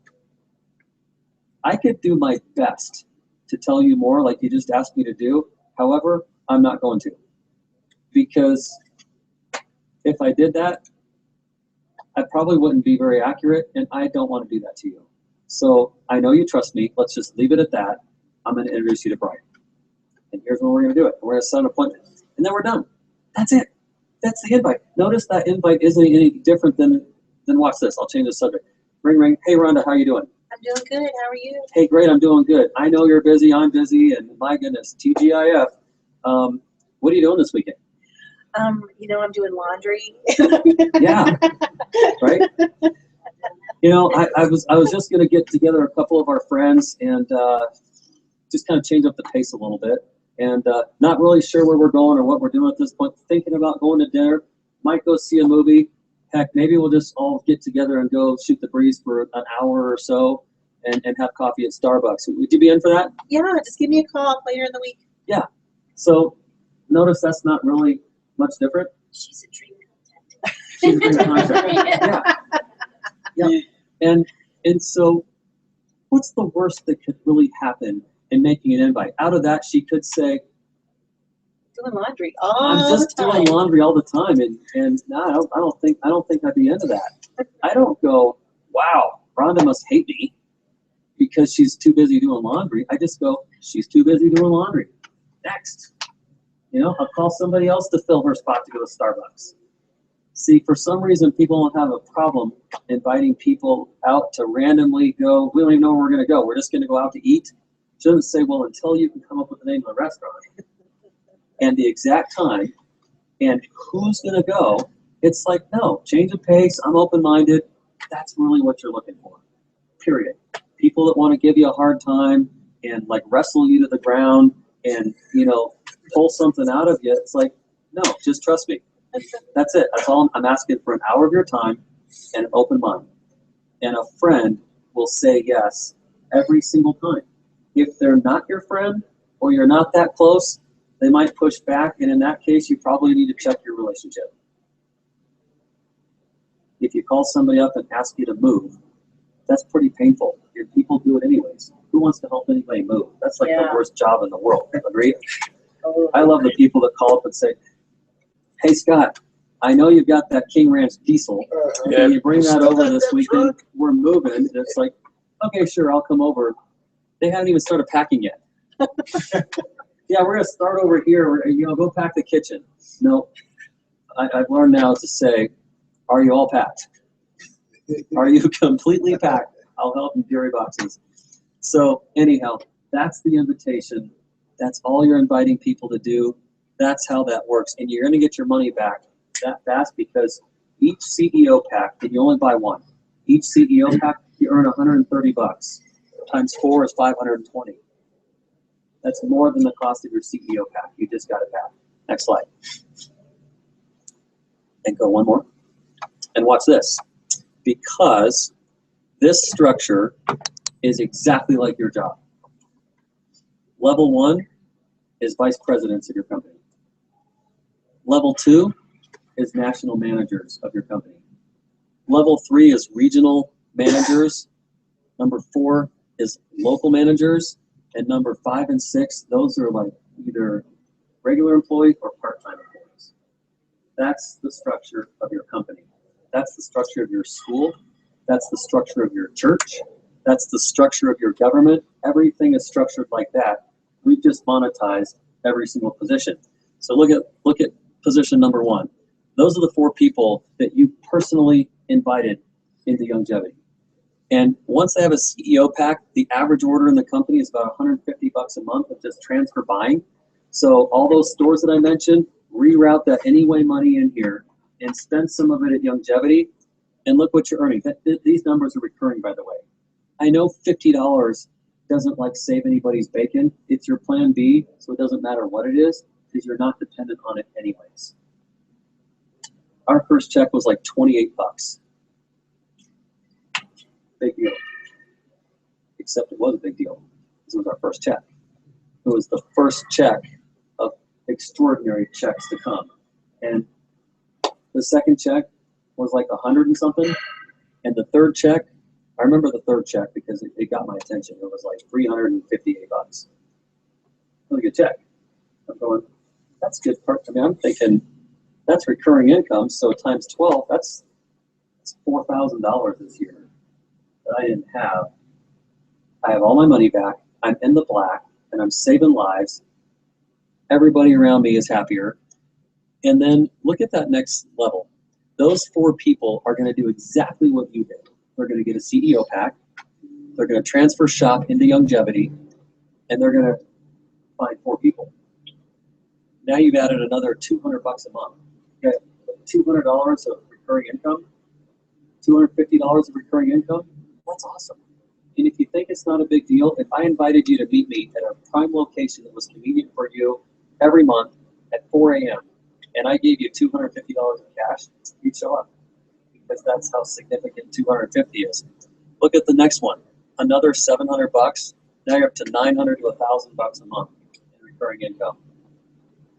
I could do my best to tell you more like you just asked me to do. However, I'm not going to. Because if I did that, I probably wouldn't be very accurate, and I don't want to do that to you. So I know you trust me. Let's just leave it at that. I'm going to introduce you to Brian. And here's when we're going to do it. We're going to set an appointment. And then we're done. That's it. That's the invite. Notice that invite isn't any different than watch this. I'll change the subject. Ring, ring. Hey, Rhonda, how are you doing? I'm doing good. How are you? Hey, great. I'm doing good. I know you're busy. I'm busy. And my goodness, TGIF. What are you doing this weekend? You know, I'm doing laundry. Yeah. Right? You know, I was just going to get together a couple of our friends and just kind of change up the pace a little bit. And not really sure where we're going or what we're doing at this point. Thinking about going to dinner. Might go see a movie. Heck, maybe we'll just all get together and go shoot the breeze for an hour or so and have coffee at Starbucks. Would you be in for that? Yeah, just give me a call later in the week. Yeah. So notice that's not really much different. She's a dream She's a dream concept. Yeah. Yeah. And so what's the worst that could really happen in making an invite? Out of that, she could say, Doing laundry I'm just doing laundry all the time, and no, I don't think I'd be into that. I don't go, wow, Rhonda must hate me because she's too busy doing laundry. I just go, she's too busy doing laundry. Next. You know, I'll call somebody else to fill her spot to go to Starbucks. See, for some reason, people don't have a problem inviting people out to randomly go, we don't even know where we're going to go. We're just going to go out to eat. She doesn't say, well, until you can come up with the name of the restaurant and the exact time and who's going to go. It's like, no, change of pace. I'm open-minded. That's really what you're looking for, period. People that want to give you a hard time and like wrestle you to the ground and, you know, pull something out of you. It's like, no, just trust me. That's it. That's all. I'm asking for an hour of your time and an open mind. And a friend will say yes every single time. If they're not your friend or you're not that close, they might push back. And in that case, you probably need to check your relationship. If you call somebody up and ask you to move, that's pretty painful. And people do it anyways. Who wants to help anybody move? That's like the worst job in the world. Agreed? I love the people that call up and say, hey, Scott, I know you've got that King Ranch diesel. Can you bring that over this weekend? We're moving. And it's like, okay, sure, I'll come over. They haven't even started packing yet. Yeah, we're going to start over here. You know, go pack the kitchen. No, I've learned now to say, are you all packed? Are you completely packed? I'll help you carry boxes. So anyhow, that's the invitation. That's all you're inviting people to do. That's how that works. And you're going to get your money back that fast because each CEO pack, and you only buy one. Each CEO pack, you earn $130. Times 4 is 520. That's more than the cost of your CEO pack. You just got it back. Next slide. And go one more. And watch this. Because this structure is exactly like your job. Level 1 is vice presidents of your company. Level 2 is national managers of your company. Level 3 is regional managers. Number 4 is local managers. And number 5 and 6, those are like either regular employees or part-time employees. That's the structure of your company. That's the structure of your school. That's the structure of your church. That's the structure of your government. Everything is structured like that. We've just monetized every single position. So look at position number 1. Those are the 4 people that you personally invited into Youngevity. And once they have a CEO pack, the average order in the company is about $150 a month of just transfer buying. So all those stores that I mentioned, reroute that anyway money in here and spend some of it at Youngevity. And look what you're earning. These numbers are recurring, by the way. I know $50 doesn't like save anybody's bacon. It's your plan B, so it doesn't matter what it is, because you're not dependent on it anyways. Our first check was like 28 bucks. Big deal. Except it was a big deal. This was our first check. It was the first check of extraordinary checks to come. And the second check was like 100 and something. And the third check, I remember the third check because it got my attention. It was like 358 bucks. Really good check. I'm going, that's good. I mean, I'm thinking that's recurring income. So times 12, that's $4,000 this year that I didn't have. I have all my money back. I'm in the black and I'm saving lives. Everybody around me is happier. And then look at that next level. Those 4 people are going to do exactly what you did. They're going to get a CEO pack. They're going to transfer shop into Youngevity, and they're going to find 4 people. Now you've added another $200 a month. You got $200 of recurring income, $250 of recurring income. That's awesome. And if you think it's not a big deal, if I invited you to meet me at a prime location that was convenient for you every month at 4 a.m., and I gave you $250 in cash, you'd show up, because that's how significant 250 is. Look at the next one, another $700. Now you're up to $900 to $1,000 a month in recurring income.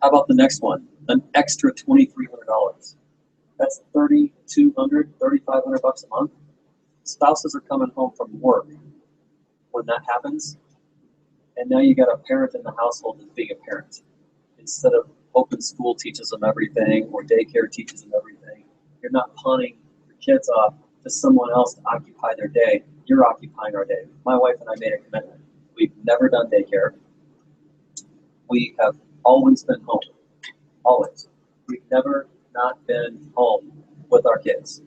How about the next one? An extra $2,300. That's $3,200, $3,500 a month. Spouses are coming home from work when that happens, and now you got a parent in the household that's being a parent. Instead of open school teaches them everything or daycare teaches them everything, you're not punting your kids off to someone else to occupy their day. You're occupying our day. My wife and I made a commitment. We've never done daycare. We have always been home. Always. We've never not been home with our kids.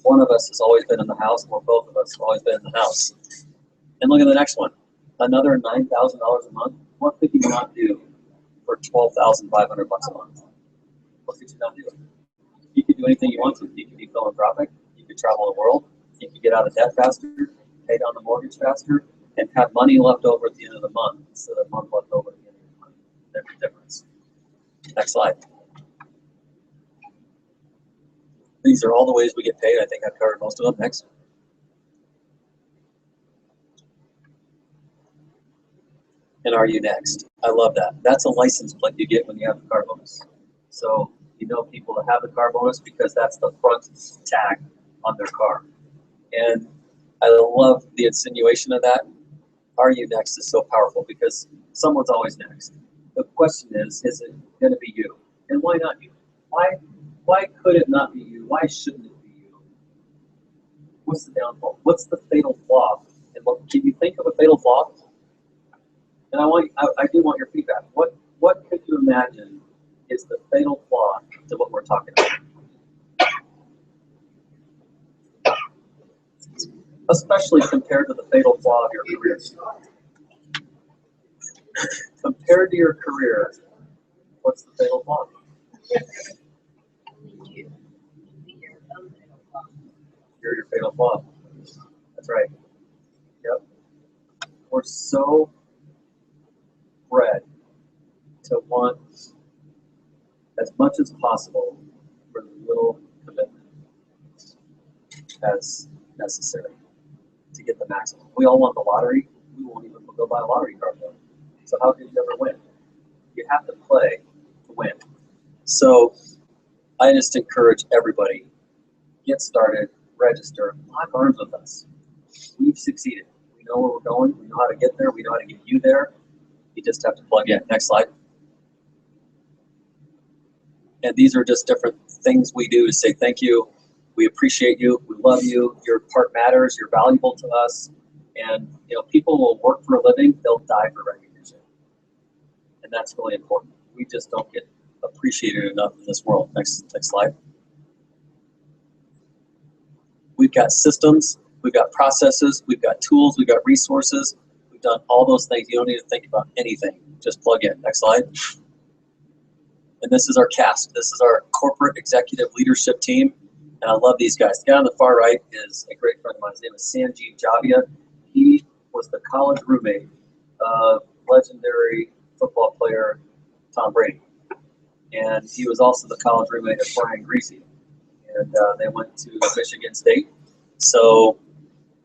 One of us has always been in the house, or both of us have always been in the house. And look at the next one. Another $9,000 a month. What could you not do for $12,500 a month? What could you not do? You could do anything you want to. You could be philanthropic. You could travel the world. You could get out of debt faster, pay down the mortgage faster, and have money left over at the end of the month instead of a month left over at the end of the month. There's a difference. Next slide. These are all the ways we get paid. I think I've covered most of them. Next. And are you next? I love that. That's a license plate you get when you have the car bonus. So you know people that have the car bonus because that's the front tag on their car. And I love the insinuation of that. Are you next is so powerful because someone's always next. The question is it going to be you? And why not you? Why could it not be you? Why shouldn't it be you? What's the downfall? What's the fatal flaw? And can you think of a fatal flaw? And I do want your feedback. What could you imagine is the fatal flaw to what we're talking about? Especially compared to the fatal flaw of your career. Compared to your career, what's the fatal flaw? You're your fatal flaw. That's right. Yep. We're so bred to want as much as possible for little commitment as necessary to get the maximum. We all want the lottery. We won't even go buy a lottery card though. So how can you ever win? You have to play to win. So I just encourage everybody, get started, register, lock arms with us. We've succeeded. We know where we're going. We know how to get there. We know how to get you there. You just have to plug in. Next slide. And these are just different things we do to say thank you. We appreciate you. We love you. Your part matters. You're valuable to us. And people will work for a living. They'll die for recognition. And that's really important. We just don't get appreciated enough in this world. Next slide. We've got systems. We've got processes. We've got tools. We've got resources. We've done all those things. You don't need to think about anything. Just plug in. Next slide. And this is our cast. This is our corporate executive leadership team. And I love these guys. The guy on the far right is a great friend of mine. His name is Sanjeev Javia. He was the college roommate of legendary football player Tom Brady. And he was also the college roommate of Brian Greasy. And they went to Michigan State. So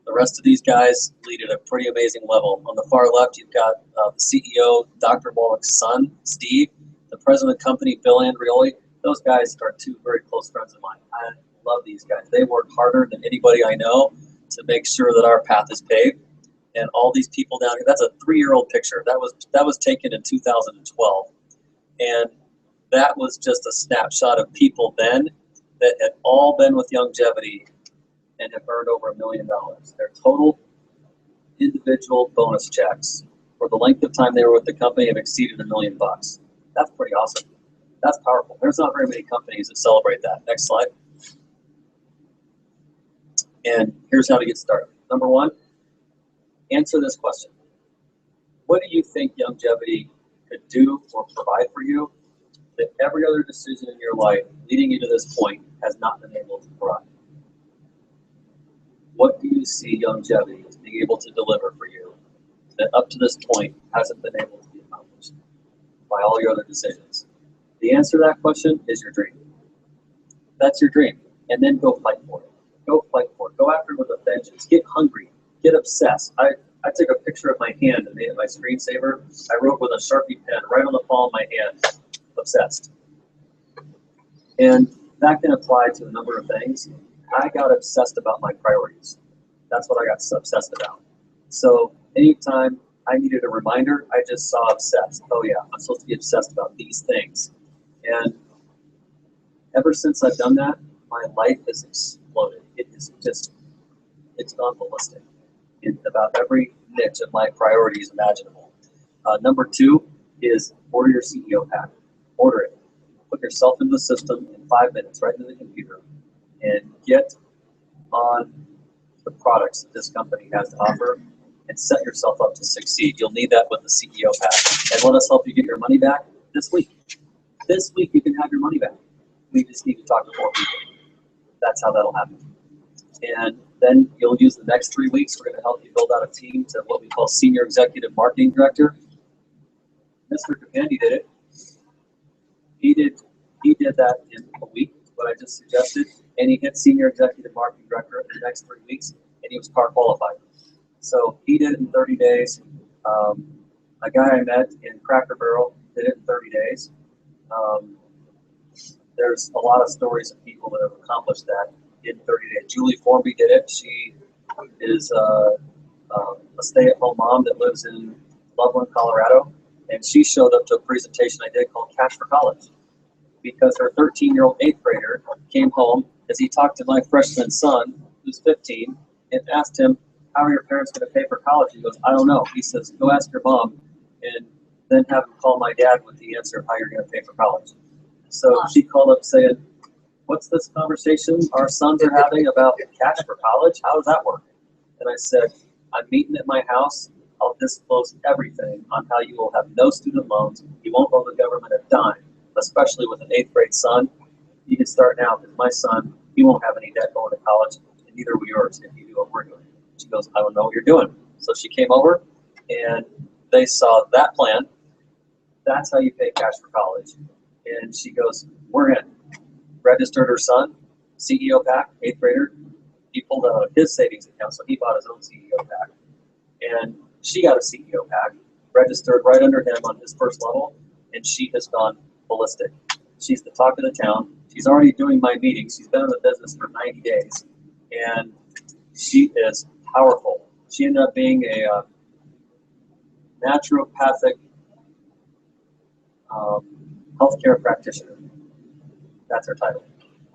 the rest of these guys lead at a pretty amazing level. On the far left, you've got the CEO, Dr. Wallach's son, Steve, the president of the company, Bill Andreoli. Those guys are two very close friends of mine. I love these guys. They work harder than anybody I know to make sure that our path is paved. And all these people down here, that's a 3-year-old picture. That was taken in 2012. And that was just a snapshot of people then that had all been with Youngevity and have earned over $1 million. Their total individual bonus checks for the length of time they were with the company have exceeded $1 million. That's pretty awesome. That's powerful. There's not very many companies that celebrate that. Next slide. And here's how to get started. Number one, answer this question. What do you think Youngevity could do or provide for you that every other decision in your life leading you to this point has not been able to provide? What do you see Youngevity as being able to deliver for you that up to this point hasn't been able to be accomplished by all your other decisions? The answer to that question is your dream. That's your dream. And then go fight for it. Go fight for it. Go after it with a vengeance. Get hungry. Get obsessed. I took a picture of my hand and made it my screensaver. I wrote with a Sharpie pen right on the palm of my hand, obsessed. And that can apply to a number of things. I got obsessed about my priorities. That's what I got so obsessed about. So anytime I needed a reminder, I just saw obsessed. Oh yeah, I'm supposed to be obsessed about these things. And ever since I've done that, my life has exploded. It is just, it's gone ballistic in about every niche of my priorities imaginable. Number two is order your CEO pack. Order it. Put yourself into the system in 5 minutes, right into the computer, and get on the products that this company has to offer and set yourself up to succeed. You'll need that with the CEO pack. And let us help you get your money back this week. This week you can have your money back. We just need to talk to 4 people. That's how that'll happen. And then you'll use the next 3 weeks. We're going to help you build out a team to what we call Senior Executive Marketing Director. Mr. Capandi did it. He did that in a week, what I just suggested, and he hit Senior Executive Marketing Director in the next 3 weeks, and he was car qualified. So he did it in 30 days. A guy I met in Cracker Barrel did it in 30 days. There's a lot of stories of people that have accomplished that in 30 days. Julie Formby did it. She is a stay-at-home mom that lives in Loveland, Colorado, and she showed up to a presentation I did called Cash for College because her 13-year-old 8th grader came home as he talked to my freshman son, who's 15, and asked him, how are your parents going to pay for college? He goes, I don't know. He says, go ask your mom and then have him call my dad with the answer of how you're going to pay for college. So she called up saying, what's this conversation our sons are having about cash for college? How does that work? And I said, I'm meeting at my house. I'll disclose everything on how you will have no student loans. You won't owe the government a dime, especially with an 8th grade son. You can start now because my son, he won't have any debt going to college, and neither will yours if you do what we're doing. She goes, I don't know what you're doing. So she came over, and they saw that plan. That's how you pay cash for college. And she goes, we're in. Registered her son, CEO pack, 8th grader. He pulled out of his savings account, so he bought his own CEO pack. And she got a CEO pack, registered right under him on his first level, and she has gone ballistic. She's the talk of the town. She's already doing my meetings. She's been in the business for 90 days, and she is powerful. She ended up being a naturopathic healthcare practitioner. That's her title,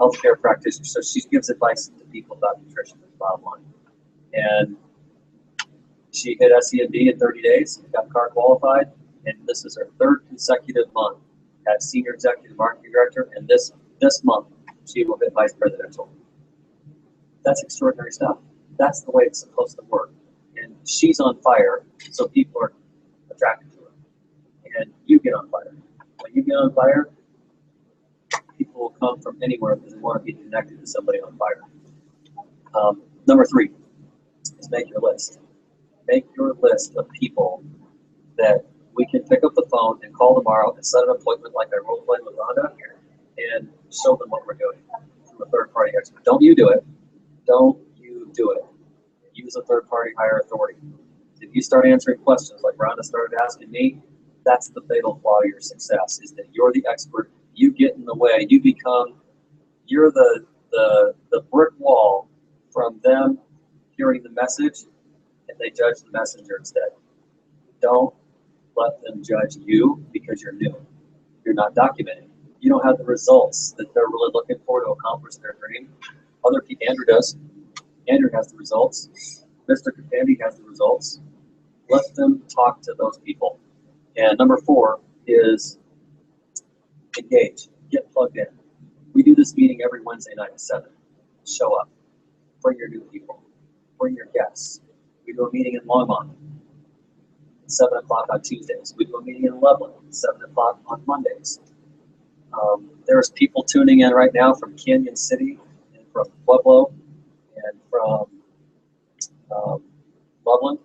healthcare practitioner. So she gives advice to people about nutrition and bottom line. And she hit SEND in 30 days, got car qualified, and this is her 3rd consecutive month as Senior Executive Marketing Director, and this month she will hit Vice Presidential. That's extraordinary stuff. That's the way it's supposed to work. And she's on fire, so people are attracted to her. And you get on fire. When you get on fire, people will come from anywhere because they want to be connected to somebody on fire. Number 3 is make your list. make your list of people that we can pick up the phone and call tomorrow and set an appointment like I role played with Rhonda and show them what we're doing through a third party expert. Don't you do it. Don't you do it. Use a third party higher authority. If you start answering questions like Rhonda started asking me, that's the fatal flaw of your success, is that you're the expert. You get in the way. You're the brick wall from them hearing the message, and they judge the messenger instead. Don't let them judge you because you're new. You're not documenting. You don't have the results that they're really looking for to accomplish their dream. Other people, Andrew does. Andrew has the results. Mr. Capandi has the results. Let them talk to those people. And number 4 is engage. Get plugged in. We do this meeting every Wednesday night at 7. Show up. Bring your new people. Bring your guests. We do a meeting in Longmont at 7 o'clock on Tuesdays. We do a meeting in Loveland at 7 o'clock on Mondays. There's people tuning in right now from Canyon City and from Pueblo and from Loveland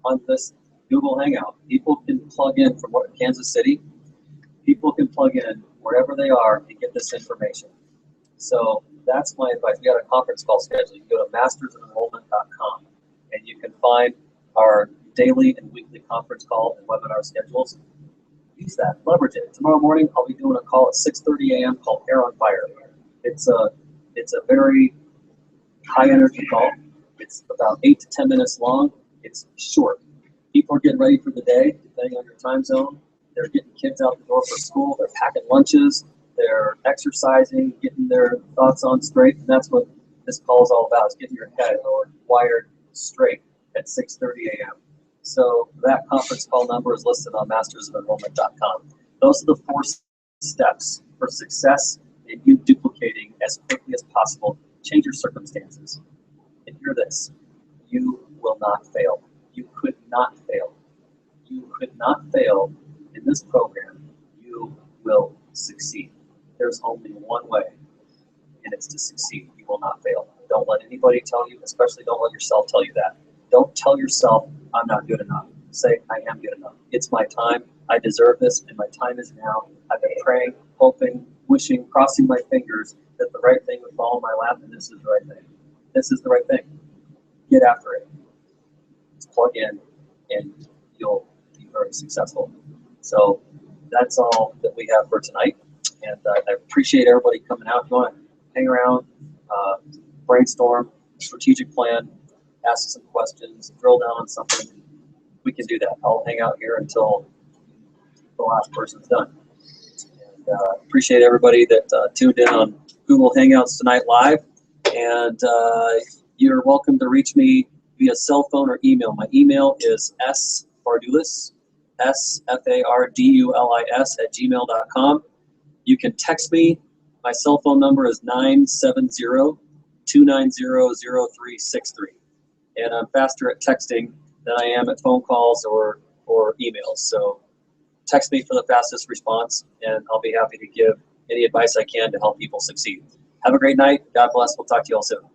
on this Google Hangout. People can plug in from Kansas City. People can plug in wherever they are and get this information. So that's my advice. We got a conference call scheduled. You can go to mastersenrollment.com and you can find our daily and weekly conference call and webinar schedules. Use that. Leverage it. Tomorrow morning, I'll be doing a call at 6:30 a.m. called Hair on Fire. It's a very high energy call. It's about 8 to 10 minutes long. It's short. People are getting ready for the day, depending on your time zone. They're getting kids out the door for school. They're packing lunches. They're exercising, getting their thoughts on straight. And that's what this call is all about, is getting your head wired straight at 6:30 a.m. So that conference call number is listed on mastersenrollment.com. Those are the 4 steps for success in you duplicating as quickly as possible. Change your circumstances. And hear this, you will not fail. You could not fail. You could not fail in this program. You will succeed. There's only one way, and it's to succeed. You will not fail. Don't let anybody tell you, especially don't let yourself tell you that. Don't tell yourself, I'm not good enough. Say, I am good enough. It's my time. I deserve this, and my time is now. I've been praying, hoping, wishing, crossing my fingers that the right thing would fall in my lap, and this is the right thing. This is the right thing. Get after it. Just plug in, and you'll be very successful. So that's all that we have for tonight. And I appreciate everybody coming out. If you want to hang around, brainstorm, strategic plan, ask some questions, drill down on something, we can do that. I'll hang out here until the last person's done. And appreciate everybody that tuned in on Google Hangouts tonight live. And you're welcome to reach me via cell phone or email. My email is sfardulis, SFARDULIS @gmail.com. You can text me. My cell phone number is 970-290-0363. And I'm faster at texting than I am at phone calls or emails. So text me for the fastest response, and I'll be happy to give any advice I can to help people succeed. Have a great night. God bless. We'll talk to you all soon.